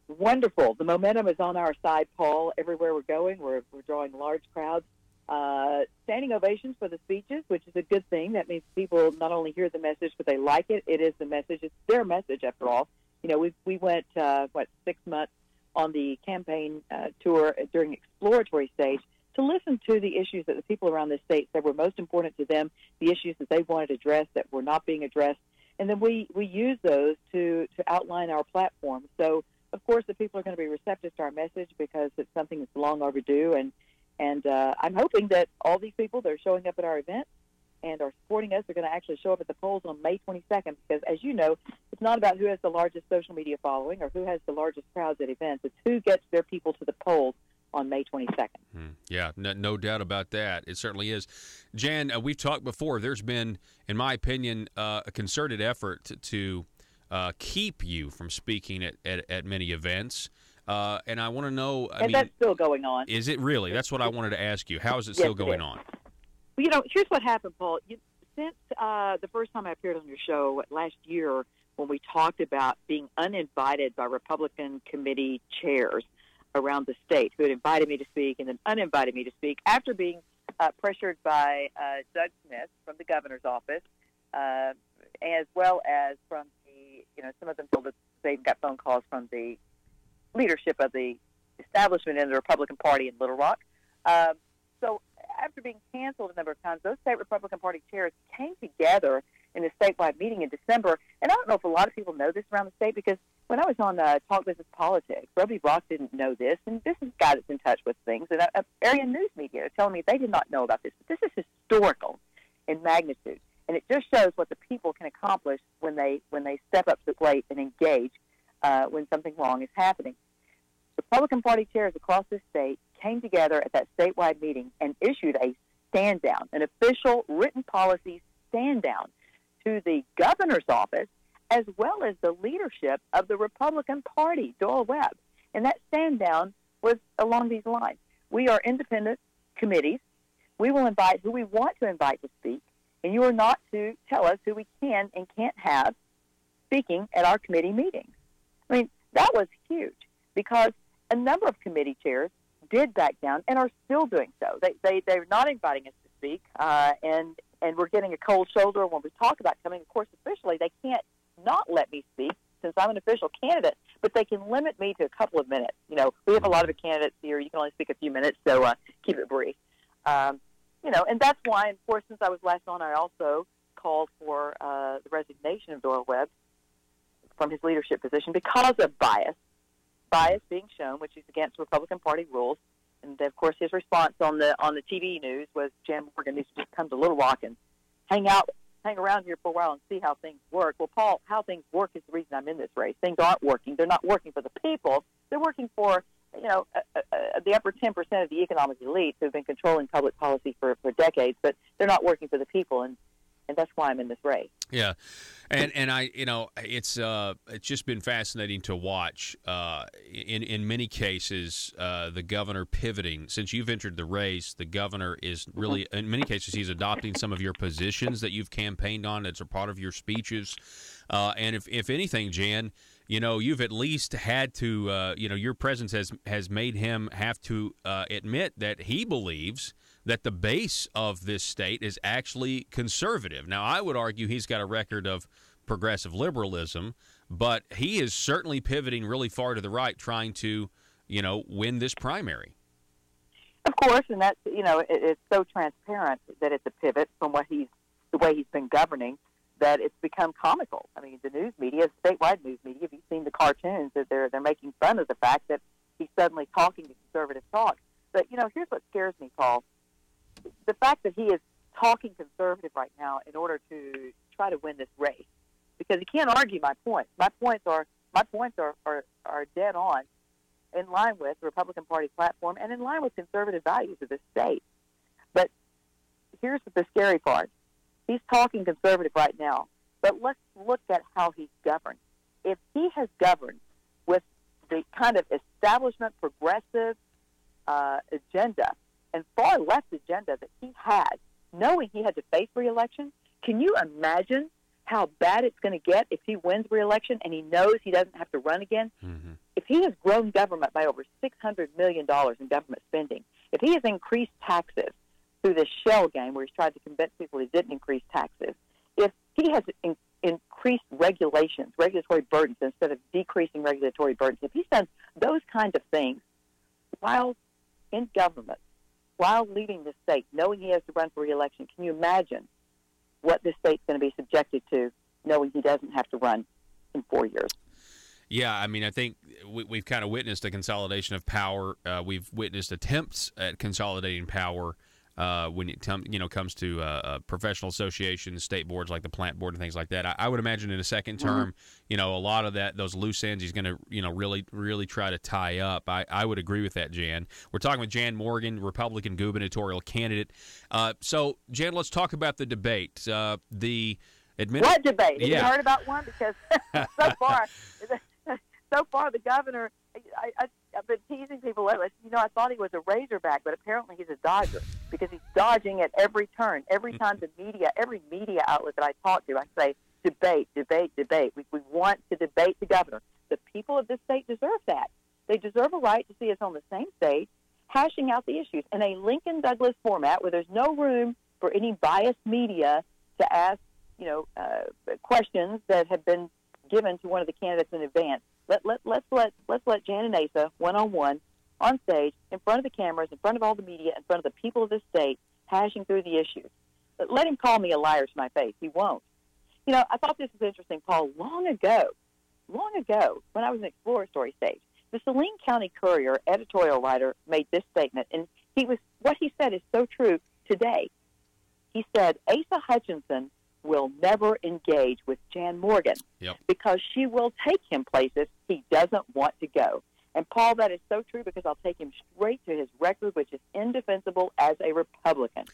Wonderful. The momentum is on our side, Paul. Everywhere we're going, we're drawing large crowds. Standing ovations for the speeches, which is a good thing. That means people not only hear the message, but they like it. It is the message. It's their message, after all. We went, 6 months on the campaign tour during exploratory stage to listen to the issues that the people around the state said were most important to them, the issues that they wanted addressed that were not being addressed. And then we use those to outline our platform. So, of course, the people are going to be receptive to our message because it's something that's long overdue. And I'm hoping that all these people that are showing up at our event and are supporting us are going to actually show up at the polls on May 22nd because, as you know, it's not about who has the largest social media following or who has the largest crowds at events. It's who gets their people to the polls on May 22nd. Yeah, no doubt about that. It certainly is. Jan, we've talked before. There's been, in my opinion, a concerted effort to keep you from speaking at many events. And I want to know, that's still going on. Is it really? That's what I wanted to ask you. How is it still going on? Well, here's what happened, Paul. Since the first time I appeared on your show last year when we talked about being uninvited by Republican committee chairs around the state who had invited me to speak and then uninvited me to speak after being pressured by Doug Smith from the governor's office, as well as from some of them told us they got phone calls from the leadership of the establishment in the Republican Party in Little Rock. So after being canceled a number of times, those state Republican Party chairs came together in a statewide meeting in December. And I don't know if a lot of people know this around the state because when I was on Talk Business Politics, Roby Rock didn't know this, and this is a guy that's in touch with things. And area news media are telling me they did not know about this. But this is historical in magnitude. And it just shows what the people can accomplish when they step up to the plate and engage when something wrong is happening. Republican Party chairs across this state came together at that statewide meeting and issued a stand down, an official written policy stand down to the governor's office as well as the leadership of the Republican Party, Doyle Webb. And that stand down was along these lines. We are independent committees. We will invite who we want to invite to speak, and you are not to tell us who we can and can't have speaking at our committee meetings. I mean, that was huge because a number of committee chairs did back down and are still doing so. They're not inviting us to speak, and we're getting a cold shoulder when we talk about coming. Of course, officially, they can't not let me speak since I'm an official candidate, but they can limit me to a couple of minutes. You know, we have a lot of candidates here. You can only speak a few minutes, so keep it brief. You know, and that's why, of course, since I was last on, I also called for the resignation of Doyle Webb from his leadership position because of bias being shown, which is against Republican Party rules. And, of course, his response on the TV news was Jan Morgan needs to just come to Little Rock and hang around here for a while and see how things work. Well, Paul, how things work is the reason I'm in this race. Things aren't working. They're not working for the people. They're working for, you know, the upper 10% of the economic elite who have been controlling public policy for decades, but they're not working for the people, and that's why I'm in this race. Yeah, and I, you know, it's just been fascinating to watch. In many cases, the governor pivoting. Since you've entered the race, the governor is really, in many cases, he's adopting some of your positions that you've campaigned on. That's a part of your speeches. And if anything, Jan, you know, you've at least had to, you know, your presence has made him have to admit that he believes that the base of this state is actually conservative. Now, I would argue he's got a record of progressive liberalism, but he is certainly pivoting really far to the right, trying to, you know, win this primary. Of course, and that's, you know, it's so transparent that it's a pivot from the way he's been governing, that it's become comical. I mean, the news media, statewide news media, have you seen the cartoons that they're making fun of the fact that he's suddenly talking to conservative talk? But, you know, here's what scares me, Paul. The fact that he is talking conservative right now in order to try to win this race, because he can't argue my points. My points are dead on, in line with the Republican Party platform and in line with conservative values of this state. But here's the scary part. He's talking conservative right now, but let's look at how he's governed. If he has governed with the kind of establishment progressive agenda and far left agenda that he had, knowing he had to face re-election, can you imagine how bad it's going to get if he wins re-election and he knows he doesn't have to run again? Mm-hmm. If he has grown government by over $600 million in government spending, if he has increased taxes through this shell game where he's tried to convince people he didn't increase taxes, if he has increased regulations, regulatory burdens instead of decreasing regulatory burdens, if he's done those kinds of things while in government, while leading the state, knowing he has to run for re-election, can you imagine what this state's going to be subjected to, knowing he doesn't have to run in 4 years? Yeah, I mean, I think we've kind of witnessed a consolidation of power. We've witnessed attempts at consolidating power when it comes to professional associations, state boards like the plant board and things like that. I would imagine in a second term, you know, a lot of those loose ends he's going to, you know, really try to tie up. I would agree with that, Jan. We're talking with Jan Morgan, Republican gubernatorial candidate. So, Jan, let's talk about the debate. What debate? Have you heard about one? Because so far the governor, I've been teasing people lately. You know, I thought he was a Razorback, but apparently he's a Dodger because he's dodging at every turn. Every time every media outlet that I talk to, I say, debate, debate, debate. We want to debate the governor. The people of this state deserve that. They deserve a right to see us on the same stage, hashing out the issues in a Lincoln Douglas format where there's no room for any biased media to ask, you know, questions that have been given to one of the candidates in advance. Let's let Jan and Asa one-on-one on stage, in front of the cameras, in front of all the media, in front of the people of this state, hashing through the issues. But let him call me a liar to my face. He won't. You know, I thought this was interesting, Paul. Long ago, when I was in exploratory stage, the Saline County Courier editorial writer made this statement, and what he said is so true today. He said, Asa Hutchinson will never engage with Jan Morgan because she will take him places he doesn't want to go. And, Paul, that is so true because I'll take him straight to his record, which is indefensible as a Republican.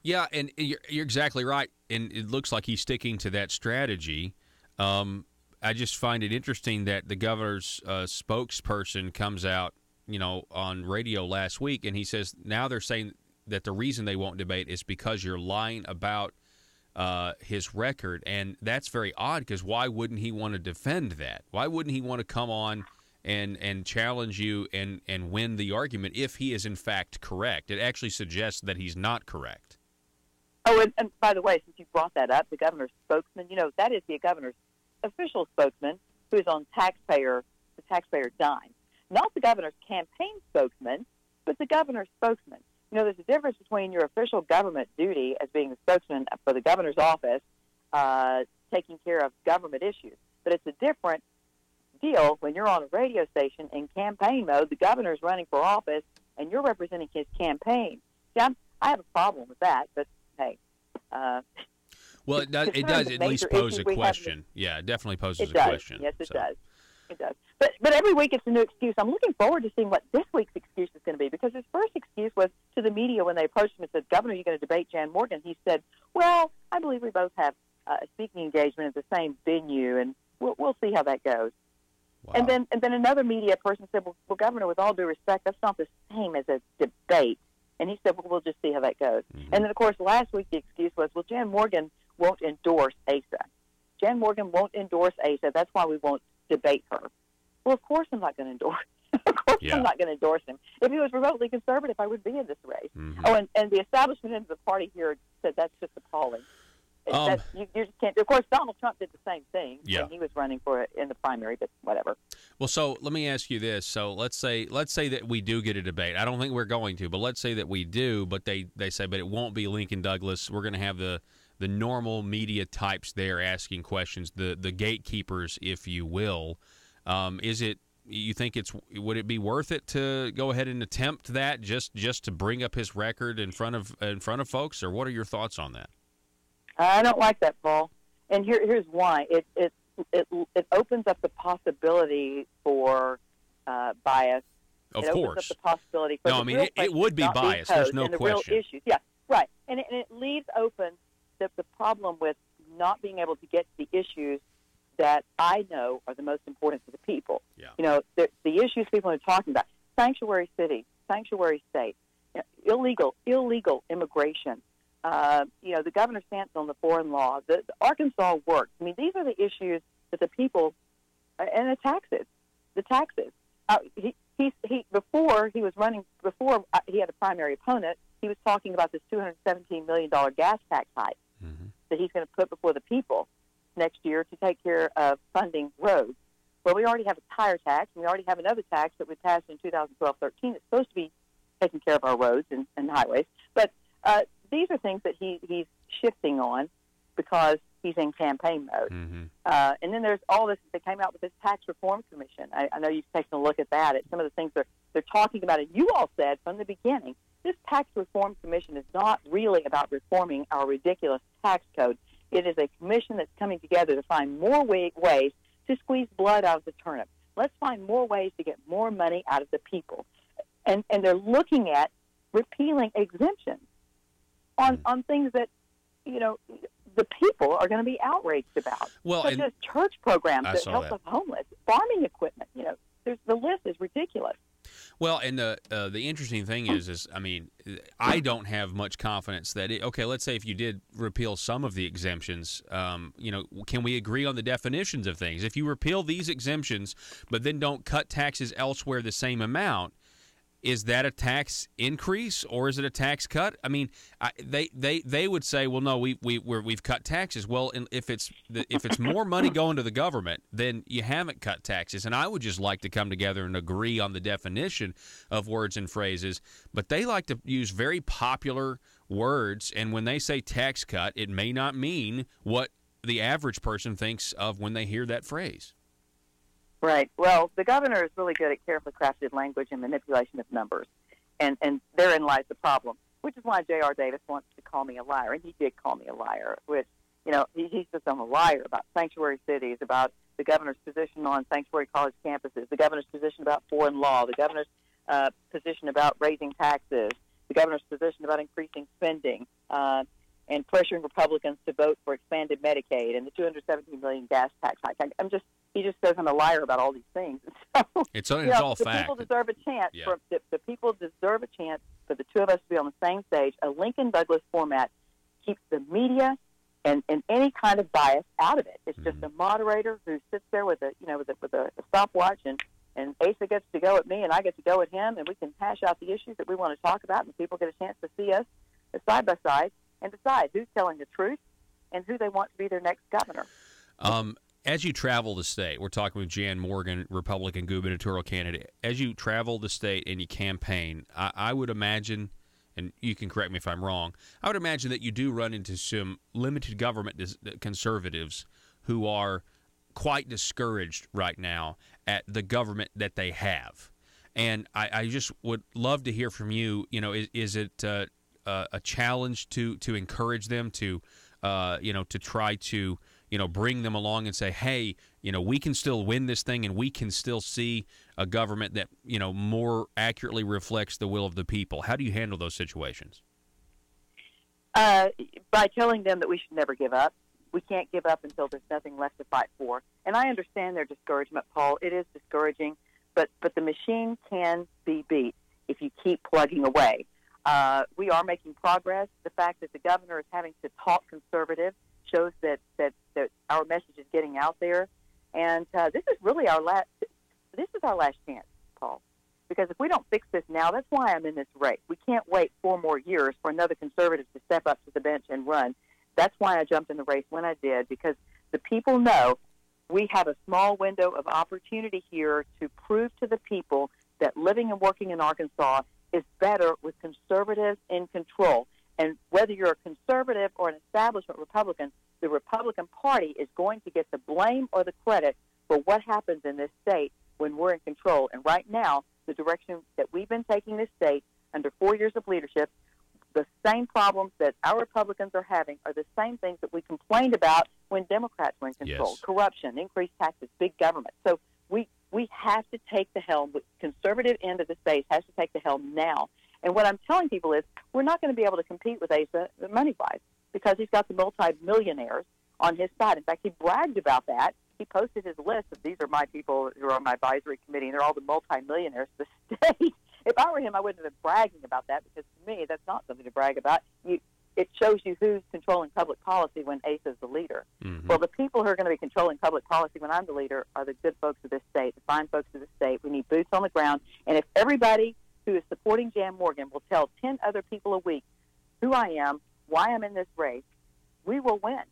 Yeah, and you're exactly right. And it looks like he's sticking to that strategy. I just find it interesting that the governor's spokesperson comes out, on radio last week, and he says now they're saying that the reason they won't debate is because you're lying about his record. And that's very odd because why wouldn't he want to defend that? Why wouldn't he want to come on and challenge you and win the argument if he is in fact correct? It actually suggests that he's not correct. Oh, and by the way, since you brought that up, the governor's spokesman, that is the governor's official spokesman who is on the taxpayer dime. Not the governor's campaign spokesman, but the governor's spokesman. There's a difference between your official government duty as being the spokesman for the governor's office, taking care of government issues. But it's a different deal when you're on a radio station in campaign mode. The governor's running for office, and you're representing his campaign. See, I have a problem with that, but hey. Well, it does at least pose a question. Yeah, it definitely poses a question. Yes, it does. It does. But every week it's a new excuse. I'm looking forward to seeing what this week's excuse is going to be, because his first excuse was to the media when they approached him and said, "Governor, are you going to debate Jan Morgan?" He said, "Well, I believe we both have a speaking engagement at the same venue, and we'll see how that goes." Wow. And then another media person said, well, Governor, with all due respect, that's not the same as a debate. And he said, well, we'll just see how that goes. Mm-hmm. And then, of course, last week the excuse was, well, Jan Morgan won't endorse ASA. Jan Morgan won't endorse ASA. That's why we won't debate her. Well, of course I'm not going to endorse him. I'm not going to endorse him. If he was remotely conservative, I would be in this race. Mm-hmm. Oh, and the establishment end of the party here said that's just appalling. You just can't. Of course, Donald Trump did the same thing when he was running for it in the primary, but whatever. Well, so let me ask you this. So let's say that we do get a debate. I don't think we're going to, but let's say that we do. But they say, but it won't be Lincoln Douglas. We're going to have the normal media types there asking questions, the gatekeepers, if you will. You think would it be worth it to go ahead and attempt that just to bring up his record in front of folks, or what are your thoughts on that? I don't like that, Paul, and here's why. It opens up the possibility for bias. Of course. Opens up the possibility for it would be bias. There's no question. Real issues. Yeah, right. And it leaves open the problem with not being able to get to the issues that I know are the most important to the people. Yeah. The issues people are talking about: sanctuary city, sanctuary state, illegal immigration. The governor's stance on the foreign law, the Arkansas works. I mean, these are the issues that the people, and the taxes. Before he was running, before he had a primary opponent, he was talking about this $217 million gas tax hike that he's going to put before the people next year to take care of funding roads. Well, we already have a tire tax, and we already have another tax that we passed in 2012-13. It's supposed to be taking care of our roads and highways, but these are things that he's shifting on because he's in campaign mode. Mm-hmm. And then there's all this that came out with this tax reform commission. I know you've taken a look at that. It's some of the things they're talking about. And you all said from the beginning, this tax reform commission is not really about reforming our ridiculous tax code. It is a commission that's coming together to find more ways to squeeze blood out of the turnip. Let's find more ways to get more money out of the people. And they're looking at repealing exemptions on things that, the people are going to be outraged about, such as church programs that help the homeless, farming equipment. The list is ridiculous. Well, and the interesting thing is, I don't have much confidence that let's say if you did repeal some of the exemptions, can we agree on the definitions of things? If you repeal these exemptions, but then don't cut taxes elsewhere the same amount, is that a tax increase or is it a tax cut? I mean, they would say, well, no, we've cut taxes. Well, if it's more money going to the government, then you haven't cut taxes. And I would just like to come together and agree on the definition of words and phrases. But they like to use very popular words, and when they say tax cut, it may not mean what the average person thinks of when they hear that phrase. Right. Well, the governor is really good at carefully crafted language and manipulation of numbers, and therein lies the problem, which is why J.R. Davis wants to call me a liar, and he did call me a liar, which He's just a liar about sanctuary cities, about the governor's position on sanctuary college campuses, the governor's position about foreign law, the governor's position about raising taxes, the governor's position about increasing spending, and pressuring Republicans to vote for expanded Medicaid and the $217 million gas tax hike. He just says I'm a liar about all these things. So, it's all fact. People deserve a chance. Yeah. The people deserve a chance for the two of us to be on the same stage. A Lincoln Douglas format keeps the media and any kind of bias out of it. It's just a moderator who sits there with a stopwatch, and Asa gets to go at me and I get to go at him, and we can hash out the issues that we want to talk about, and people get a chance to see us side by side and decide who's telling the truth and who they want to be their next governor. As you travel the state, we're talking with Jan Morgan, Republican gubernatorial candidate. As you travel the state and you campaign, I would imagine, and you can correct me if I'm wrong, I would imagine that you do run into some limited government conservatives who are quite discouraged right now at the government that they have. And I just would love to hear from you. Is it a challenge to encourage them to try to bring them along and say, hey, we can still win this thing, and we can still see a government that, more accurately reflects the will of the people? How do you handle those situations? By telling them that we should never give up. We can't give up until there's nothing left to fight for. And I understand their discouragement, Paul. It is discouraging, but the machine can be beat if you keep plugging away. We are making progress. The fact that the governor is having to talk conservative shows that our message is getting out there, and this is really our last chance, Paul. Because if we don't fix this now, that's why I'm in this race. We can't wait 4 more years for another conservative to step up to the bench and run. That's why I jumped in the race when I did, because the people know we have a small window of opportunity here to prove to the people that living and working in Arkansas is better with conservatives in control. And whether you're a conservative or an establishment Republican, the Republican Party is going to get the blame or the credit for what happens in this state when we're in control. And right now, the direction that we've been taking this state under 4 years of leadership, the same problems that our Republicans are having are the same things that we complained about when Democrats were in control. Yes. Corruption, increased taxes, big government. So we have to take the helm. The conservative end of the state has to take the helm now. And what I'm telling people is we're not going to be able to compete with Asa money-wise because he's got the multi-millionaires on his side. In fact, he bragged about that. He posted his list of these are my people who are on my advisory committee, and they're all the multi-millionaires of the state. If I were him, I wouldn't have been bragging about that because to me, that's not something to brag about. It shows you who's controlling public policy when Asa is the leader. Mm-hmm. Well, the people who are going to be controlling public policy when I'm the leader are the good folks of this state, the fine folks of this state. We need boots on the ground. And if everybody who is supporting Jan Morgan will tell 10 other people a week who I am, why I'm in this race, we will win. Wow.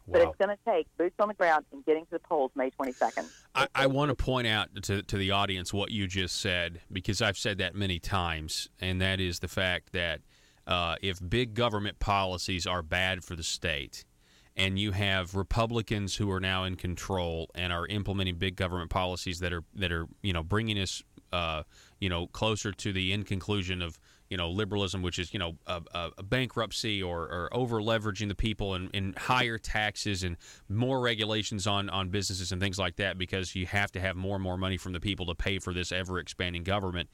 But it's going to take boots on the ground and getting to the polls May 22nd. I want to point out to the audience what you just said, because I've said that many times, and that is the fact that if big government policies are bad for the state, and you have Republicans who are now in control and are implementing big government policies that are bringing us closer to the end conclusion of liberalism, which is a bankruptcy or over leveraging the people and higher taxes and more regulations on businesses and things like that, because you have to have more and more money from the people to pay for this ever expanding government.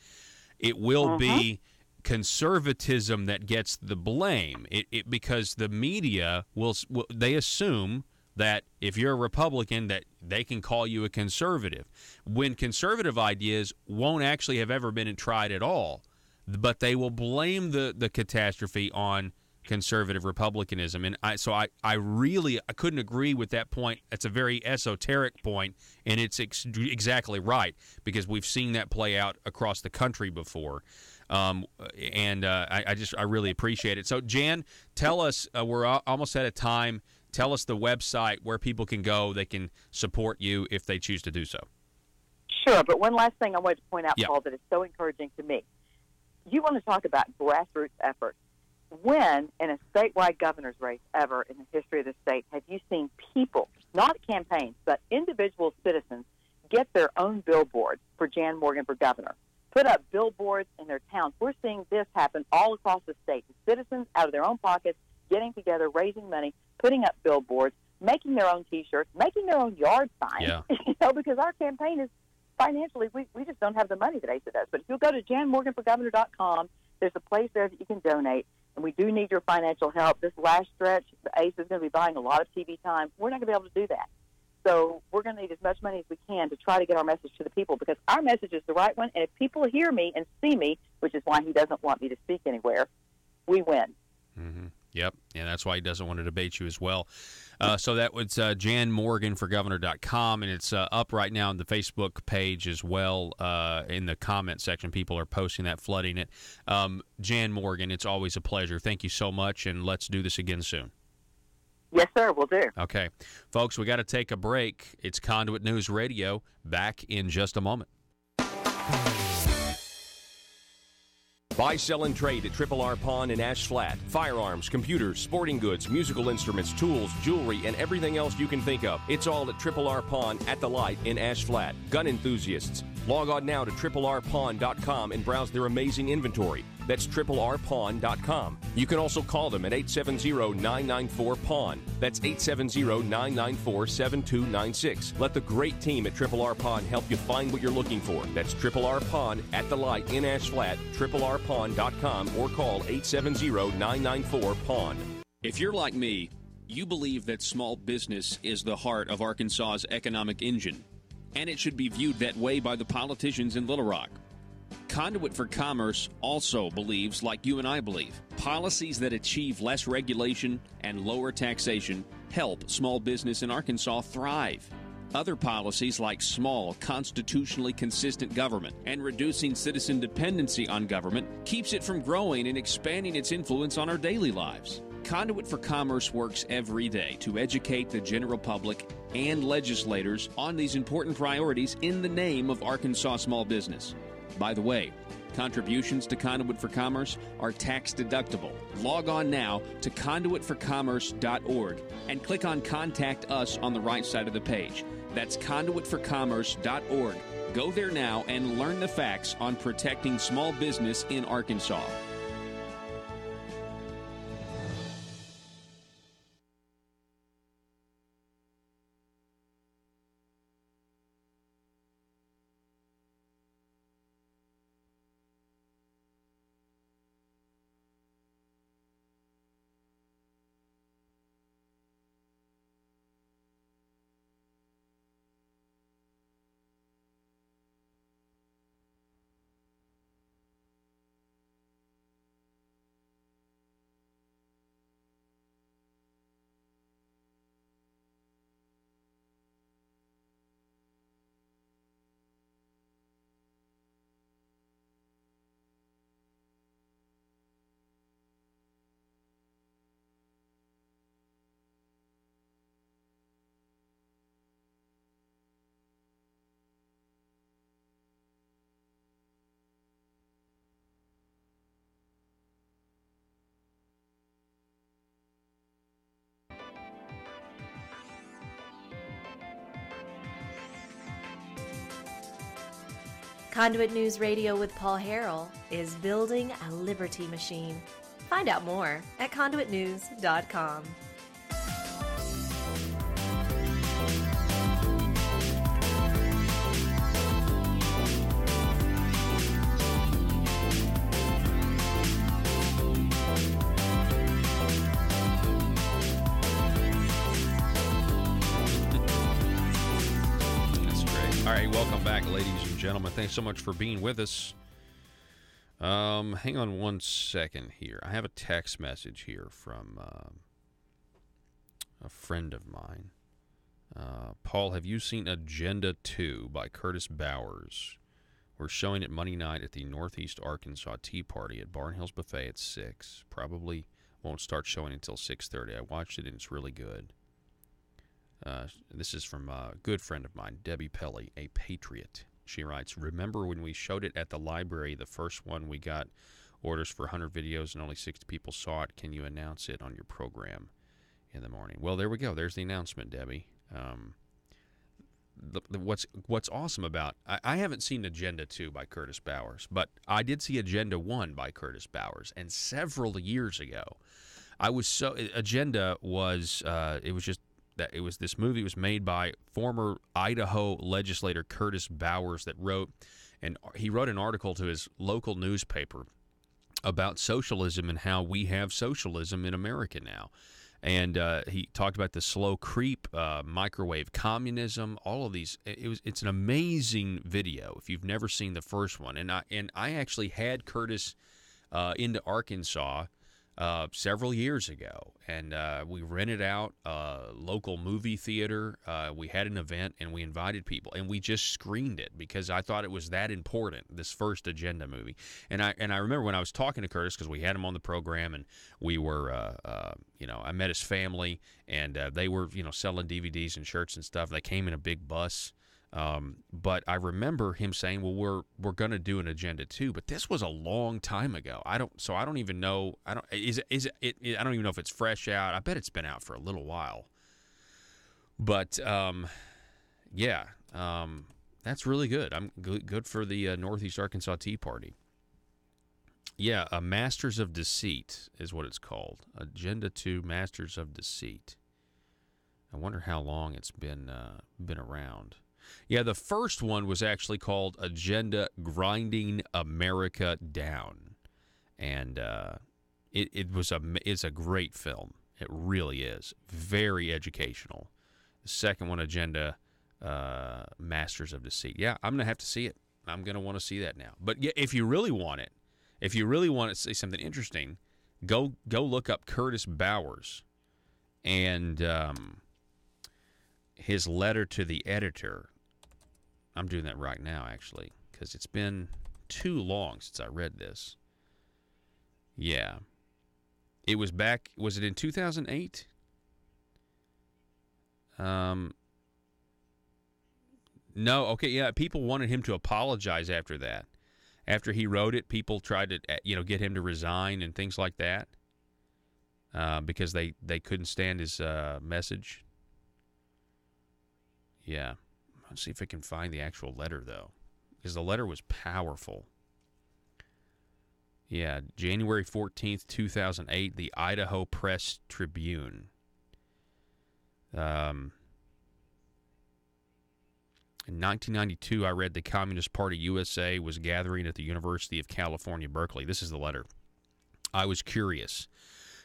It will be conservatism that gets the blame, because the media will they assume that if you're a Republican that they can call you a conservative, when conservative ideas won't actually have ever been tried at all, but they will blame the catastrophe on conservative republicanism. And I couldn't agree with that point. It's a very esoteric point, and it's exactly right, because we've seen that play out across the country before. I really appreciate it. So, Jan, tell us, we're almost out of time. Tell us the website where people can go. They can support you if they choose to do so. Sure, but one last thing I wanted to point out, Paul, that is so encouraging to me. You want to talk about grassroots efforts. When, in a statewide governor's race ever in the history of the state, have you seen people, not campaigns, but individual citizens, get their own billboard for Jan Morgan for governor? Put up billboards in their towns. We're seeing this happen all across the state. The citizens, out of their own pockets, getting together, raising money, putting up billboards, making their own T-shirts, making their own yard signs. Yeah. Because our campaign is financially, we just don't have the money that ASA does. But if you'll go to janmorganforgovernor.com, there's a place there that you can donate. And we do need your financial help. This last stretch, the ASA is going to be buying a lot of TV time. We're not going to be able to do that. So we're going to need as much money as we can to try to get our message to the people, because our message is the right one. And if people hear me and see me, which is why he doesn't want me to speak anywhere, we win. Mm-hmm. Yep, and that's why he doesn't want to debate you as well. So that was janmorganforgovernor.com, and it's up right now on the Facebook page as well. In the comment section, people are posting that, flooding it. Jan Morgan, it's always a pleasure. Thank you so much, and let's do this again soon. Yes, sir, we'll do. Okay. Folks, we got to take a break. It's Conduit News Radio. Back in just a moment. Buy, sell, and trade at Triple R Pawn in Ash Flat. Firearms, computers, sporting goods, musical instruments, tools, jewelry, and everything else you can think of. It's all at Triple R Pawn at the Light in Ash Flat. Gun enthusiasts, log on now to triplrpawn.com and browse their amazing inventory. That's triplrpawn.com. You can also call them at 870-994-PAWN. That's 870-994-7296. Let the great team at Triple R Pawn help you find what you're looking for. That's Triple R Pawn at the Light in Ash Flat, triplrpawn.com, or call 870-994-PAWN. If you're like me, you believe that small business is the heart of Arkansas's economic engine, and it should be viewed that way by the politicians in Little Rock. Conduit for Commerce also believes, like you and I believe, policies that achieve less regulation and lower taxation help small business in Arkansas thrive. Other policies like small, constitutionally consistent government and reducing citizen dependency on government keeps it from growing and expanding its influence on our daily lives. Conduit for Commerce works every day to educate the general public and legislators on these important priorities in the name of Arkansas small business. By the way, contributions to Conduit for Commerce are tax deductible. Log on now to conduitforcommerce.org and click on Contact Us on the right side of the page. That's conduitforcommerce.org. Go there now and learn the facts on protecting small business in Arkansas. Conduit News Radio with Paul Harrell is building a liberty machine. Find out more at conduitnews.com. All right, welcome back, ladies and gentlemen. Thanks so much for being with us. Hang on one second here. I have a text message here from a friend of mine. Paul, have you seen Agenda 2 by Curtis Bowers? We're showing it Monday night at the Northeast Arkansas Tea Party at Barn Hills Buffet at 6. Probably won't start showing until 6:30. I watched it, and it's really good. This is from a good friend of mine, Debbie Pelly, a patriot. She writes, remember when we showed it at the library, the first one, we got orders for 100 videos and only 60 people saw it. Can you announce it on your program in the morning? Well, there we go. There's the announcement, Debbie. What's awesome about, I haven't seen Agenda 2 by Curtis Bowers, but I did see Agenda 1 by Curtis Bowers, and several years ago, Agenda was this movie was made by former Idaho legislator Curtis Bowers he wrote an article to his local newspaper about socialism and how we have socialism in America now. And he talked about the slow creep, microwave communism, all of these. It's an amazing video if you've never seen the first one. And I actually had Curtis into Arkansas several years ago, and we rented out a local movie theater. We had an event, and we invited people, and we just screened it because I thought it was that important, this first Agenda movie. And I remember when I was talking to Curtis, because we had him on the program, and we were, I met his family, and they were, selling DVDs and shirts and stuff. They came in a big bus. But I remember him saying, "Well, we're going to do an Agenda 2," but this was a long time ago. I don't even know. I don't even know if it's fresh out. I bet it's been out for a little while. But that's really good. I'm good for the Northeast Arkansas Tea Party. Yeah, Masters of Deceit is what it's called. Agenda 2, Masters of Deceit. I wonder how long it's been around. Yeah, the first one was actually called Agenda Grinding America Down. And it's a great film. It really is. Very educational. The second one, Agenda Masters of Deceit. Yeah, I'm going to have to see it. I'm going to want to see that now. But yeah, if you really want to see something interesting, go look up Curtis Bowers and his letter to the editor. I'm doing that right now, actually, because it's been too long since I read this. Yeah. It was back, was it in 2008? No, okay, yeah, people wanted him to apologize after that. After he wrote it, people tried to, get him to resign and things like that because they couldn't stand his message. Yeah. Let's see if I can find the actual letter, though, because the letter was powerful. Yeah, January 14th, 2008, the Idaho Press Tribune. In 1992, I read the Communist Party USA was gathering at the University of California, Berkeley. This is the letter. I was curious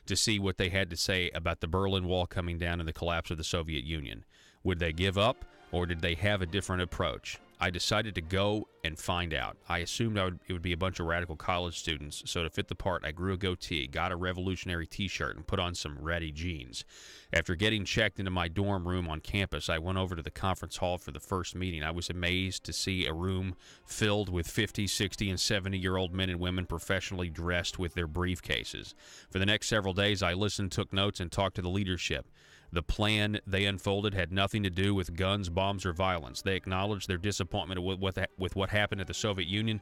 to see what they had to say about the Berlin Wall coming down and the collapse of the Soviet Union. Would they give up, or did they have a different approach? I decided to go and find out. I assumed it would be a bunch of radical college students, so to fit the part, I grew a goatee, got a revolutionary T-shirt, and put on some ratty jeans. After getting checked into my dorm room on campus, I went over to the conference hall for the first meeting. I was amazed to see a room filled with 50, 60, and 70-year-old men and women professionally dressed with their briefcases. For the next several days, I listened, took notes, and talked to the leadership. The plan they unfolded had nothing to do with guns, bombs, or violence. They acknowledged their disappointment with what happened at the Soviet Union,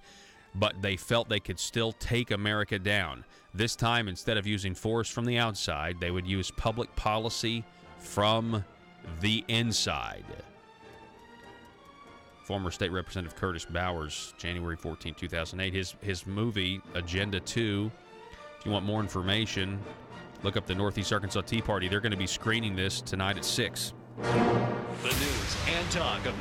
but they felt they could still take America down. This time, instead of using force from the outside, they would use public policy from the inside. Former State Representative Curtis Bowers, January 14, 2008. His movie, Agenda 2, if you want more information, look up the Northeast Arkansas Tea Party. They're going to be screening this tonight at 6. The news and talk of